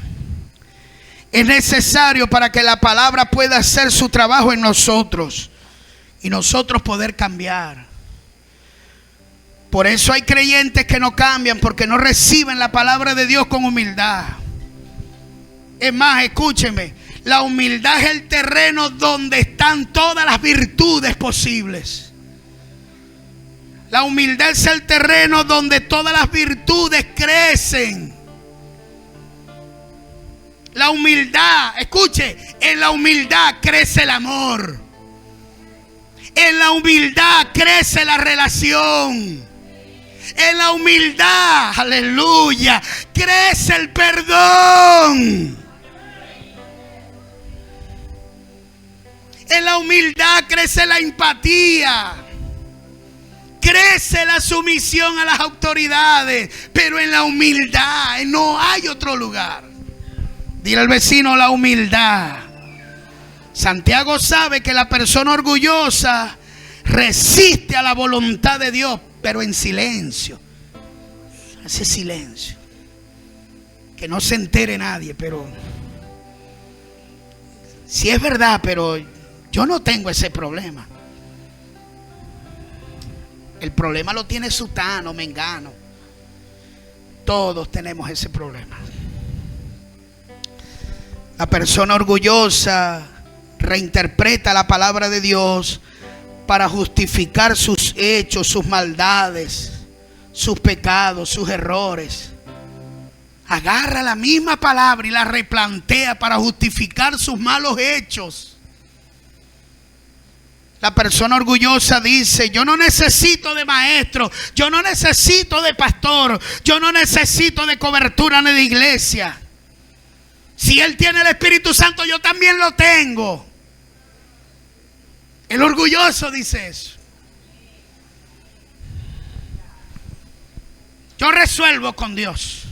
es necesario para que la palabra pueda hacer su trabajo en nosotros y nosotros poder cambiar. Por eso hay creyentes que no cambian, porque no reciben la palabra de Dios con humildad. Es más, escúcheme, la humildad es el terreno donde están todas las virtudes posibles. La humildad es el terreno donde todas las virtudes crecen. La humildad, escuche, en la humildad crece el amor. En la humildad crece la relación. En la humildad, aleluya, crece el perdón. En la humildad crece la empatía. Crece la sumisión a las autoridades. Pero en la humildad no hay otro lugar. Dile al vecino: la humildad. Santiago sabe que la persona orgullosa resiste a la voluntad de Dios, pero en silencio. Hace silencio. Que no se entere nadie, pero si es verdad, pero yo no tengo ese problema. El problema lo tiene sutano, mengano. Todos tenemos ese problema. La persona orgullosa reinterpreta la palabra de Dios para justificar sus hechos, sus maldades, sus pecados, sus errores. Agarra la misma palabra y la replantea para justificar sus malos hechos. La persona orgullosa dice: yo no necesito de maestro, yo no necesito de pastor, yo no necesito de cobertura ni de iglesia. Si él tiene el Espíritu Santo, yo también lo tengo. El orgulloso dice eso. Yo resuelvo con Dios.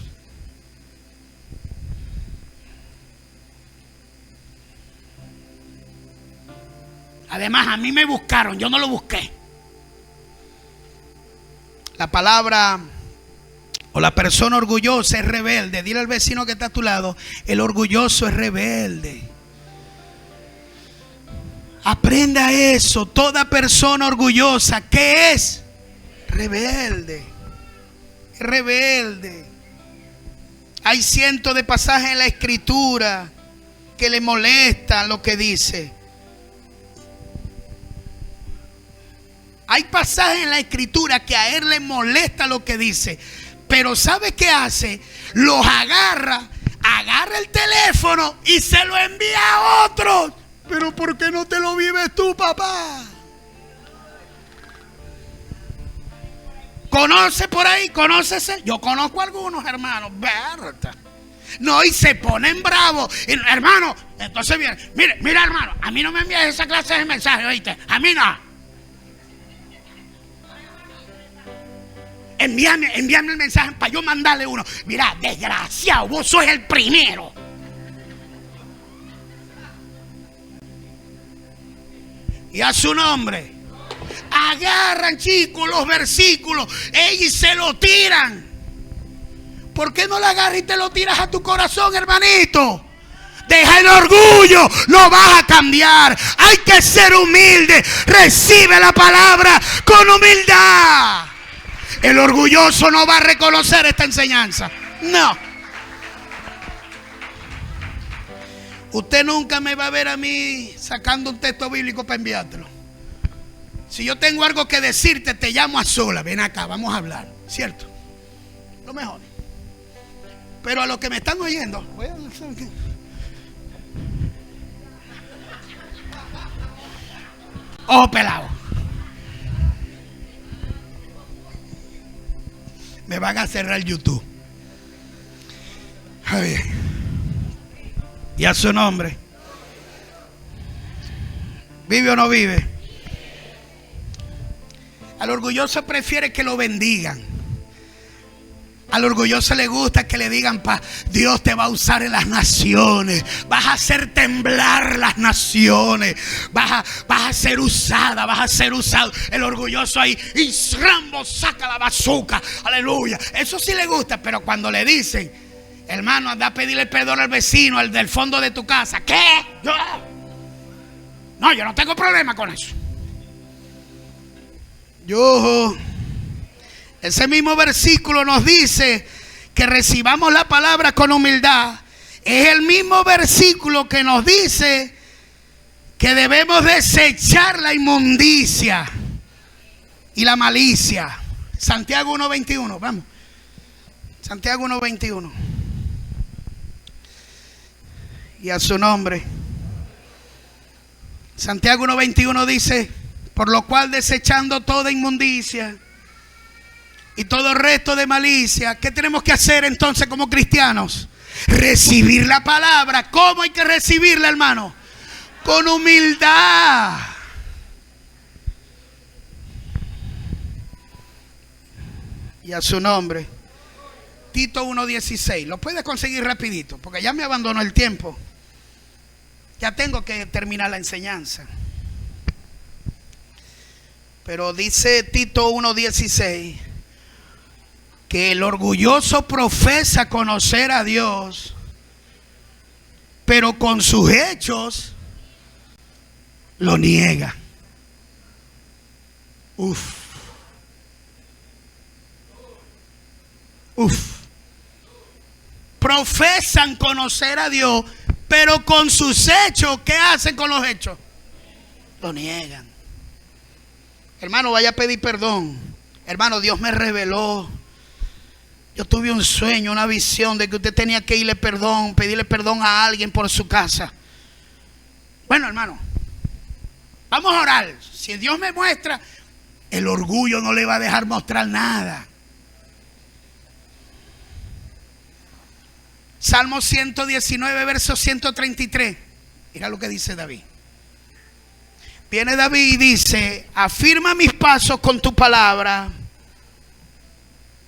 Además, a mí me buscaron, yo no lo busqué. La palabra o la persona orgullosa es rebelde. Dile al vecino que está a tu lado: el orgulloso es rebelde. Aprenda eso. Toda persona orgullosa, ¿qué es? Rebelde. Rebelde. Hay cientos de pasajes en la Escritura que le molestan lo que dice. Hay pasajes en la Escritura que a él le molesta lo que dice. Pero ¿sabe qué hace? Los agarra el teléfono y se lo envía a otros. Pero ¿por qué no te lo vives tú, papá? ¿Conoce por ahí? ¿Conócese? Yo conozco a algunos hermanos. Berta. No, y se ponen bravos. Y, hermano, entonces viene. Mira, hermano, a mí no me envías esa clase de mensaje, ¿oíste? A mí no. Envíame el mensaje para yo mandarle uno. Mira, desgraciado, vos sos el primero. Y a su nombre agarran, chicos, los versículos y se lo tiran. ¿Por qué no lo agarras y te lo tiras a tu corazón, hermanito? Deja el orgullo, no vas a cambiar. Hay que ser humilde. Recibe la palabra con humildad. El orgulloso no va a reconocer esta enseñanza. No. Usted nunca me va a ver a mí sacando un texto bíblico para enviártelo. Si yo tengo algo que decirte, te llamo a sola. Ven acá, vamos a hablar. ¿Cierto? Lo mejor. Pero a los que me están oyendo, ojo pelado. Me van a cerrar YouTube. Ay. Y a su nombre. ¿Vive o no vive? Al orgulloso prefiere que lo bendigan. Al orgulloso le gusta que le digan: Dios te va a usar en las naciones, vas a hacer temblar las naciones, vas a ser usada, vas a ser usado. El orgulloso ahí, y Rambo saca la bazooka, aleluya. Eso sí le gusta, pero cuando le dicen: hermano, anda a pedirle perdón al vecino, al del fondo de tu casa. ¿Qué? No, yo no tengo problema con eso. Ese mismo versículo nos dice que recibamos la palabra con humildad. Es el mismo versículo que nos dice que debemos desechar la inmundicia y la malicia. Santiago 1:21, vamos. Santiago 1:21. Y a su nombre. Santiago 1:21 dice: por lo cual, desechando toda inmundicia y todo resto de malicia, ¿qué tenemos que hacer entonces como cristianos? Recibir la palabra. ¿Cómo hay que recibirla, hermano? Con humildad. Y a su nombre. Tito 1:16. Lo puedes conseguir rapidito, porque ya me abandonó el tiempo. Ya tengo que terminar la enseñanza. Pero dice Tito 1:16 que el orgulloso profesa conocer a Dios, pero con sus hechos lo niega. Profesan conocer a Dios, pero con sus hechos, ¿qué hacen con los hechos? Lo niegan. Hermano, vaya a pedir perdón. Hermano, Dios me reveló. Yo tuve un sueño, una visión de que usted tenía que pedirle perdón a alguien por su casa. Bueno, hermano, vamos a orar. Si Dios me muestra, el orgullo no le va a dejar mostrar nada. Salmo 119, verso 133. Mira lo que dice David. Viene David y dice: afirma mis pasos con tu palabra,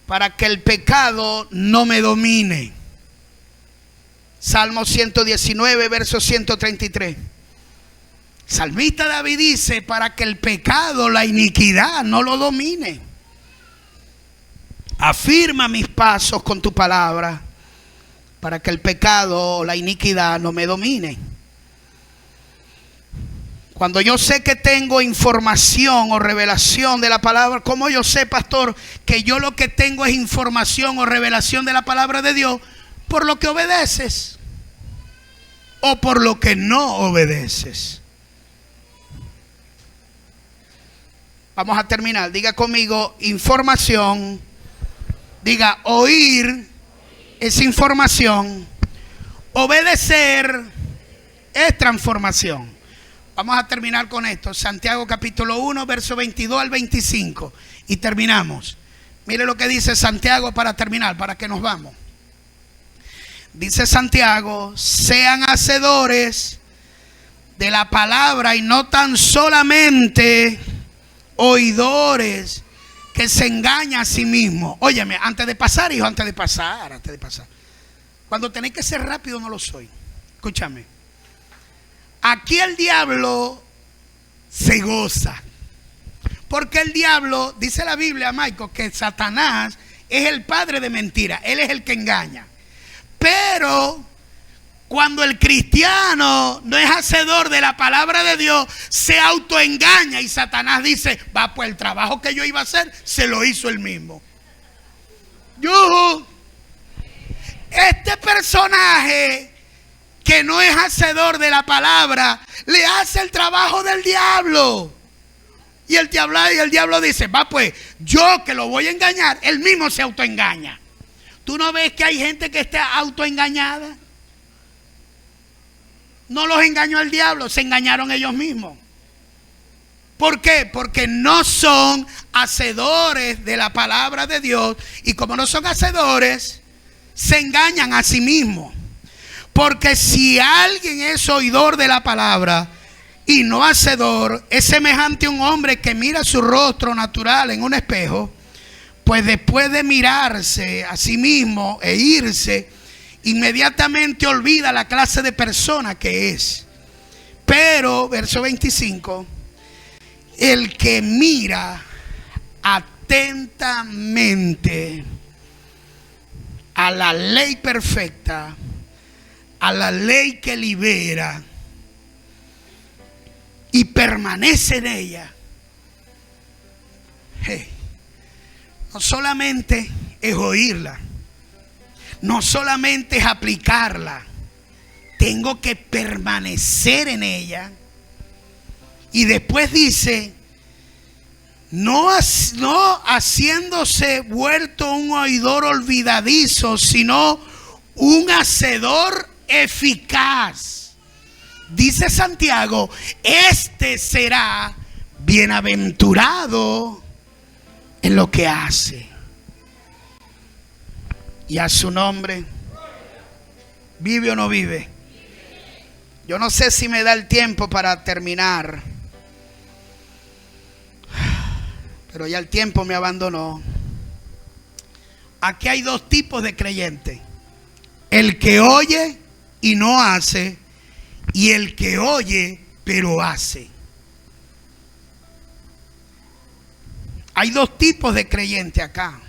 para que el pecado no me domine. Salmo 119, verso 133. Salmista David dice: para que el pecado, la iniquidad no lo domine. Afirma mis pasos con tu palabra, para que el pecado, la iniquidad no me domine. Cuando yo sé que tengo información o revelación de la palabra, ¿cómo yo sé, pastor, que yo lo que tengo es información o revelación de la palabra de Dios? Por lo que obedeces o por lo que no obedeces. Vamos a terminar. Diga conmigo: información. Diga: oír es información. Obedecer es transformación. Vamos a terminar con esto. Santiago capítulo 1, verso 22 al 25. Y terminamos. Mire lo que dice Santiago para terminar, para que nos vamos. Dice Santiago: sean hacedores de la palabra y no tan solamente oidores, que se engaña a sí mismo. Óyeme, antes de pasar, hijo, antes de pasar. Cuando tenéis que ser rápido, no lo soy. Escúchame. Aquí el diablo se goza. Porque el diablo, dice la Biblia, Michael, que Satanás es el padre de mentira. Él es el que engaña. Pero cuando el cristiano no es hacedor de la palabra de Dios, se autoengaña. Y Satanás dice: va, pues el trabajo que yo iba a hacer, se lo hizo él mismo. Este personaje que no es hacedor de la palabra, le hace el trabajo del diablo. Y el diablo dice, va pues, yo que lo voy a engañar, él mismo se autoengaña. ¿Tú no ves que hay gente que está autoengañada? No los engañó el diablo, se engañaron ellos mismos. ¿Por qué? Porque no son hacedores de la palabra de Dios. Y como no son hacedores, se engañan a sí mismos. Porque si alguien es oidor de la palabra y no hacedor, es semejante a un hombre que mira su rostro natural en un espejo, pues después de mirarse a sí mismo e irse, inmediatamente olvida la clase de persona que es. Pero, verso 25, el que mira atentamente a la ley perfecta, a la ley que libera, y permanece en ella, no solamente es oírla, no solamente es aplicarla, tengo que permanecer en ella. Y después dice, no haciéndose vuelto un oidor olvidadizo, sino un hacedor eficaz. Dice Santiago, este será bienaventurado en lo que hace. Y a su nombre, ¿vive o no vive? Yo no sé si me da el tiempo para terminar, pero ya el tiempo me abandonó. Aquí hay dos tipos de creyentes: el que oye y no hace, y el que oye pero hace. Hay dos tipos de creyentes acá.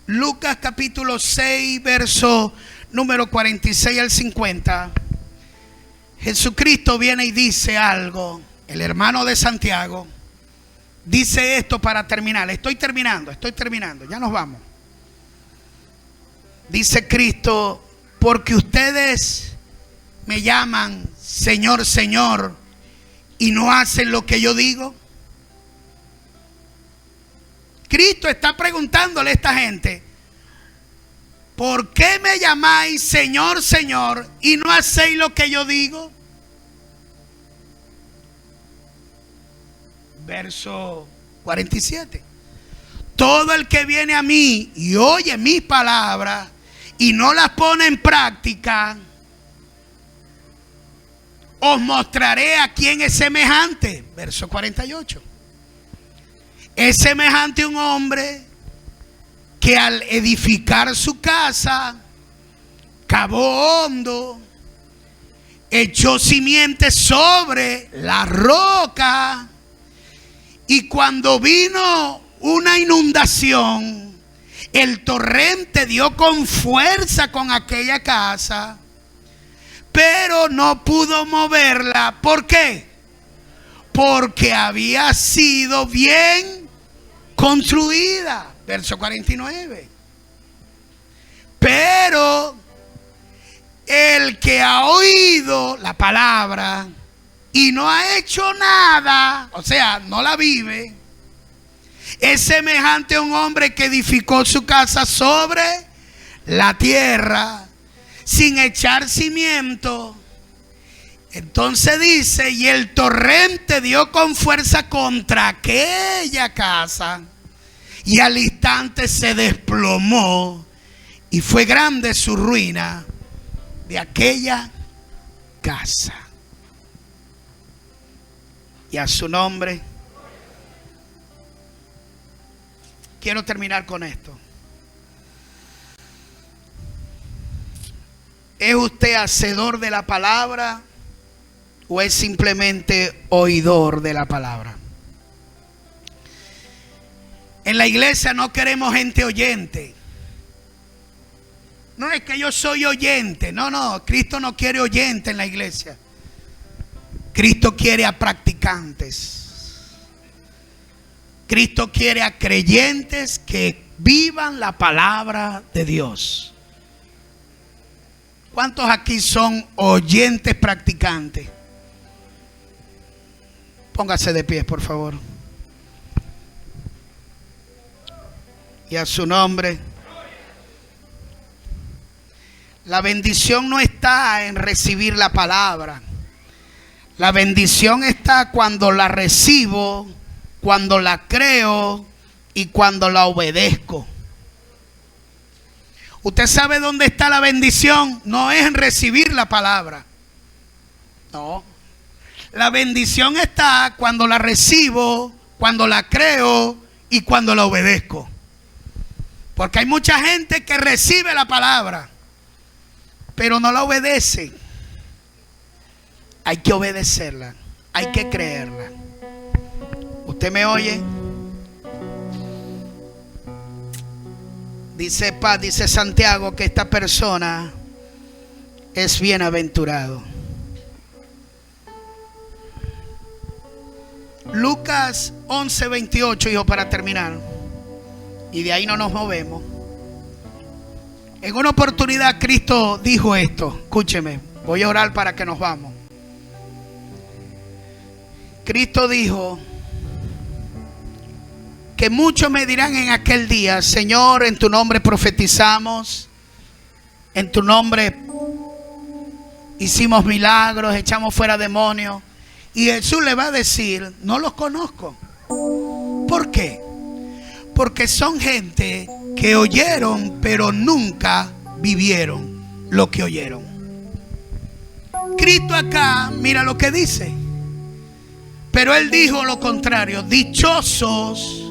Lucas capítulo 6, verso número 46 al 50. Jesucristo viene y dice algo. El hermano de Santiago dice esto para terminar. Estoy terminando, ya nos vamos. Dice Cristo, porque ustedes me llaman Señor, Señor, y no hacen lo que yo digo. Cristo está preguntándole a esta gente, ¿por qué me llamáis Señor, Señor, y no hacéis lo que yo digo? Verso 47. Todo el que viene a mí y oye mis palabras y no las pone en práctica, os mostraré a quién es semejante. Verso 48. Es semejante a un hombre que al edificar su casa, cavó hondo, echó simientes sobre la roca, y cuando vino una inundación, el torrente dio con fuerza con aquella casa, pero no pudo moverla. ¿Por qué? Porque había sido bien construida. Verso 49. Pero el que ha oído la palabra y no ha hecho nada, o sea, no la vive, es semejante a un hombre que edificó su casa sobre la tierra sin echar cimiento. Entonces dice, y el torrente dio con fuerza contra aquella casa, y al instante se desplomó, y fue grande su ruina de aquella casa. Y a su nombre. Quiero terminar con esto. ¿Es usted hacedor de la palabra o es simplemente oidor de la palabra? En la iglesia no queremos gente oyente. No es que yo soy oyente. No, Cristo no quiere oyente en la iglesia. Cristo quiere a practicantes. Cristo quiere a creyentes que vivan la palabra de Dios. ¿Cuántos aquí son oyentes practicantes? Póngase de pie, por favor. Y a su nombre. La bendición no está en recibir la palabra. La bendición está cuando la recibo, cuando la creo y cuando la obedezco. ¿Usted sabe dónde está la bendición? No es en recibir la palabra. No. La bendición está cuando la recibo, cuando la creo y cuando la obedezco. Porque hay mucha gente que recibe la palabra, pero no la obedece. Hay que obedecerla, hay que creerla. ¿Usted me oye? Dice Santiago que esta persona es bienaventurado. Lucas 11:28, hijo, para terminar. Y de ahí no nos movemos. En una oportunidad Cristo dijo esto. Escúcheme, voy a orar para que nos vamos. Cristo dijo que muchos me dirán en aquel día: Señor, en tu nombre profetizamos, en tu nombre hicimos milagros, echamos fuera demonios. Y Jesús le va a decir: no los conozco. ¿Por qué? Porque son gente que oyeron, pero nunca vivieron lo que oyeron. Cristo acá, mira lo que dice. Pero él dijo lo contrario: dichosos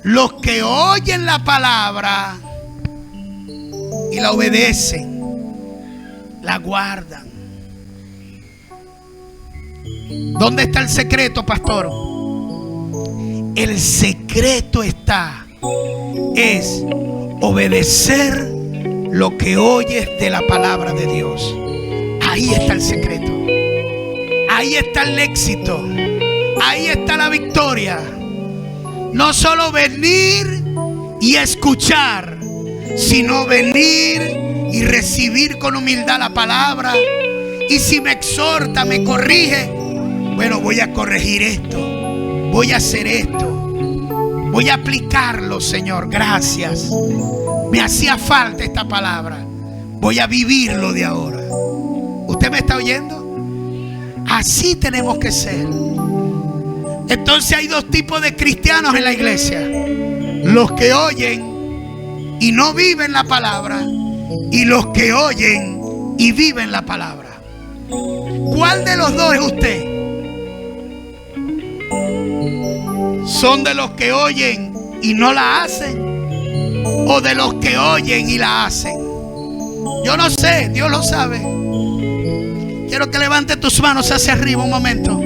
los que oyen la palabra y la obedecen, la guardan. ¿Dónde está el secreto, pastor? El secreto es obedecer lo que oyes de la palabra de Dios. Ahí está el secreto. Ahí está el éxito. Ahí está la victoria. No solo venir y escuchar, sino venir y recibir con humildad la palabra. Y si me exhorta, me corrige, bueno, voy a corregir esto, voy a hacer esto, voy a aplicarlo, Señor, gracias. Me hacía falta esta palabra, voy a vivirlo de ahora. ¿Usted me está oyendo? Así tenemos que ser. Entonces hay dos tipos de cristianos en la iglesia: los que oyen y no viven la palabra, y los que oyen y viven la palabra. ¿Cuál de los dos es usted? ¿Son de los que oyen y no la hacen? ¿O de los que oyen y la hacen? Yo no sé, Dios lo sabe. Quiero que levante tus manos hacia arriba un momento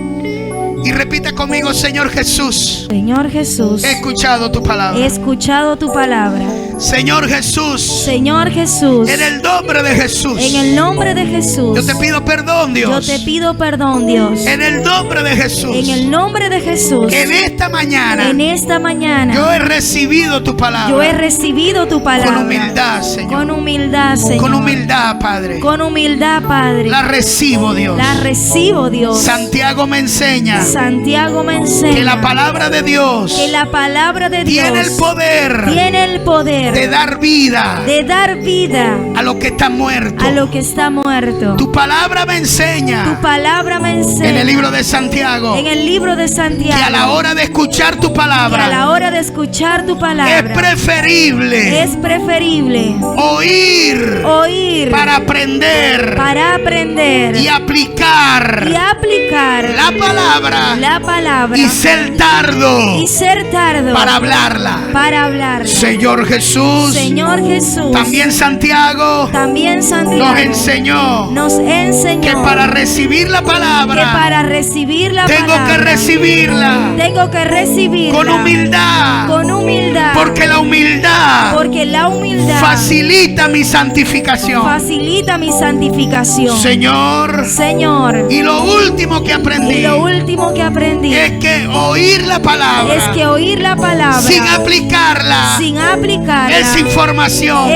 y repita conmigo: Señor Jesús. Señor Jesús, he escuchado tu palabra. he escuchado tu palabra. Señor Jesús, Señor Jesús, en el nombre de Jesús, en el nombre de Jesús, yo te pido perdón, Dios. yo te pido perdón, Dios. En el nombre de Jesús, En el nombre de Jesús, en esta mañana, en esta mañana, yo he recibido tu palabra. yo he recibido tu palabra. Con humildad, Señor. Con humildad, Señor. Con humildad, Padre. Con humildad, Padre. La recibo, Dios. La recibo, Dios. Santiago me enseña Santiago me enseña que la palabra de Dios que la palabra de Dios tiene el poder de dar vida vida a lo que está muerto. a lo que está muerto. Tu palabra me enseña Tu palabra me enseña en el libro de Santiago en el libro de Santiago que a la hora de escuchar tu que a la palabra hora de escuchar tu palabra es preferible oír para aprender y aplicar la palabra y ser tardo para hablarla. Señor Jesús, también Santiago nos enseñó que para recibir la palabra tengo que recibirla con humildad, porque la humildad facilita mi santificación. Señor, y lo último que aprendí es que oír la palabra sin aplicarla es información,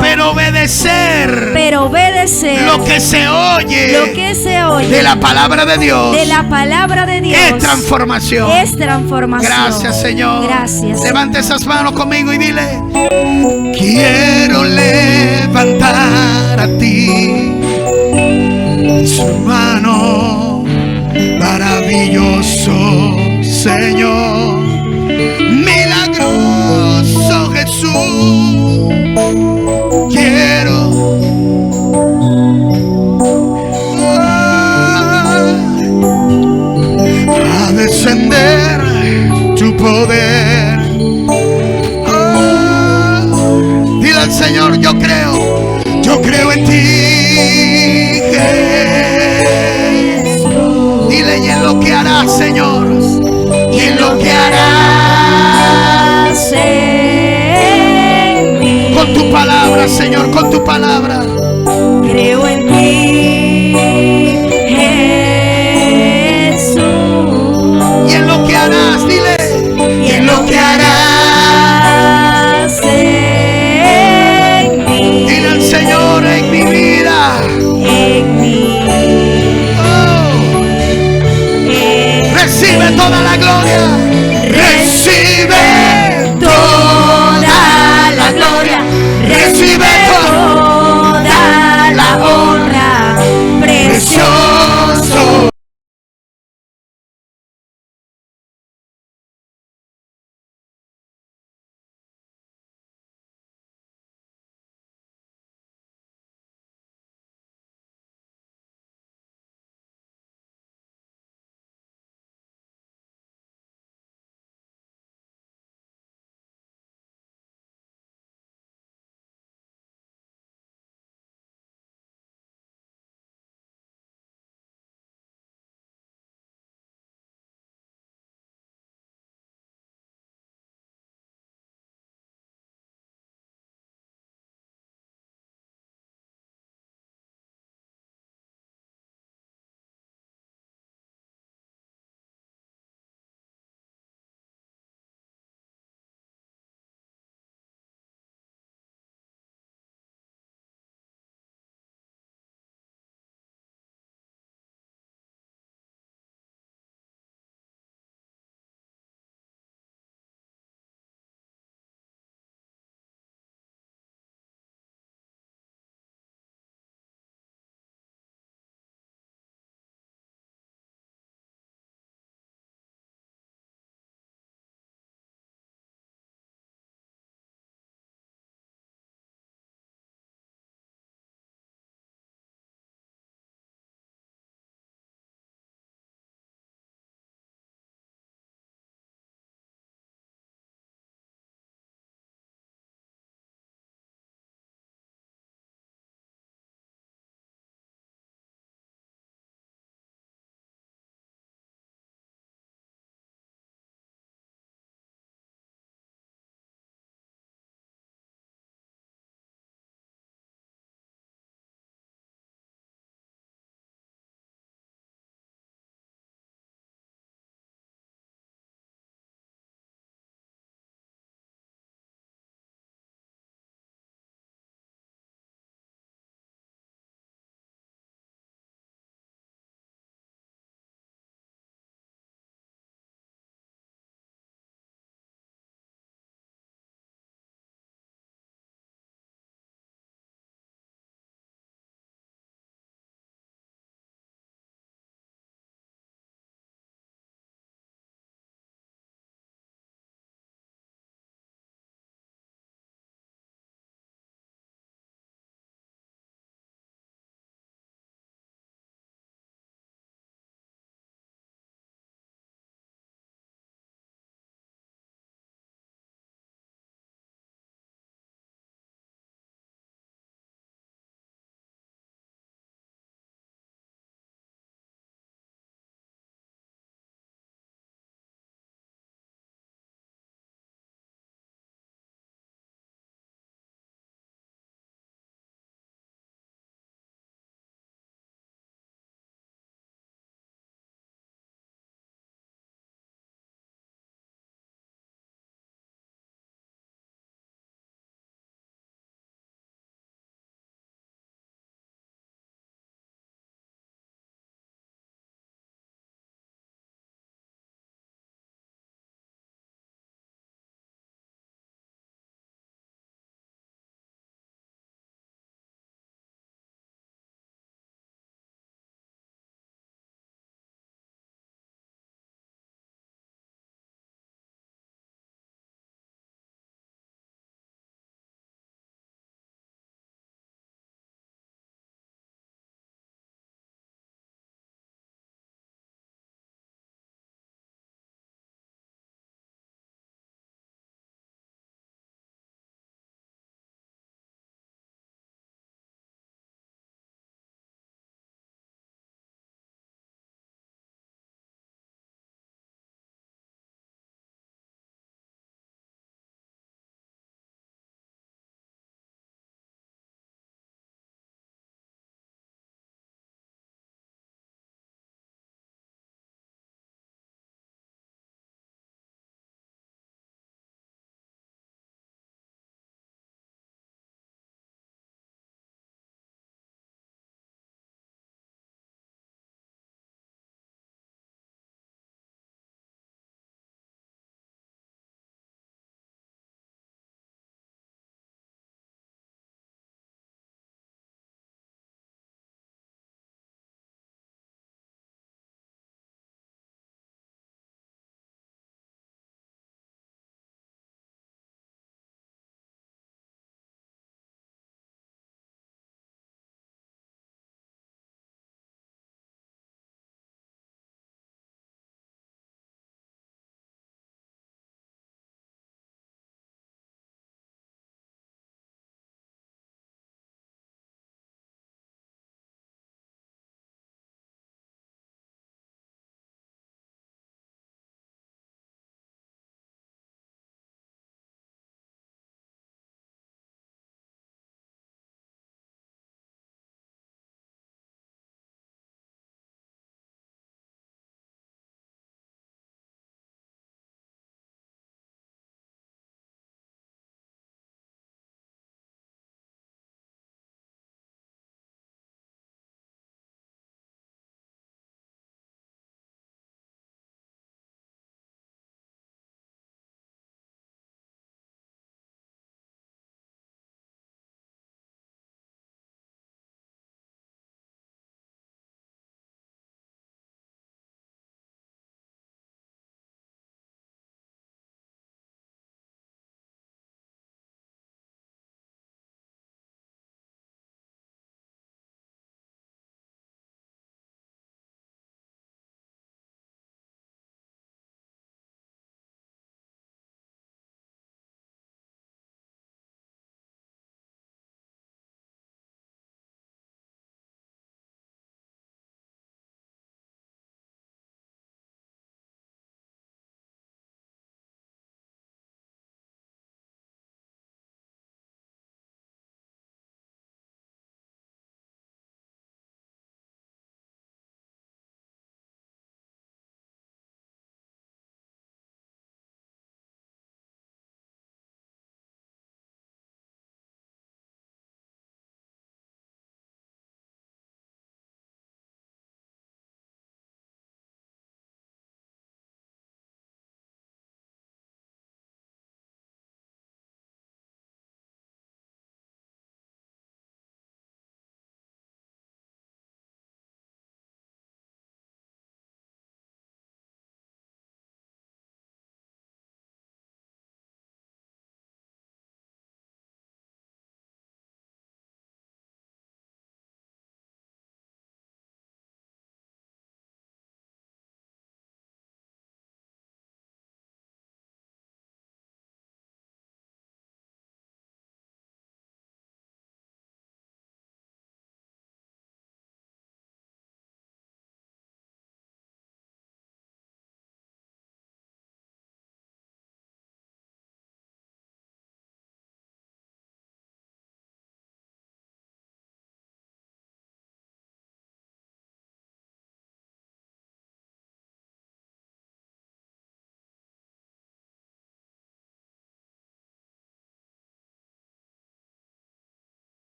pero obedecer pero obedecer lo que se oye, lo que se oye de la palabra de Dios, de la palabra de Dios es transformación. es transformación. Gracias, Señor. Gracias. Levante esas manos conmigo y dile: quiero levantar a ti su mano, maravilloso Señor, milagroso Jesús. Quiero a descender tu poder. Dile al Señor: yo creo en ti, Jesús. Dile: y en lo que harás, Señor, y en lo que harás en mí. con tu palabra, Señor, con tu palabra. Creo en ti,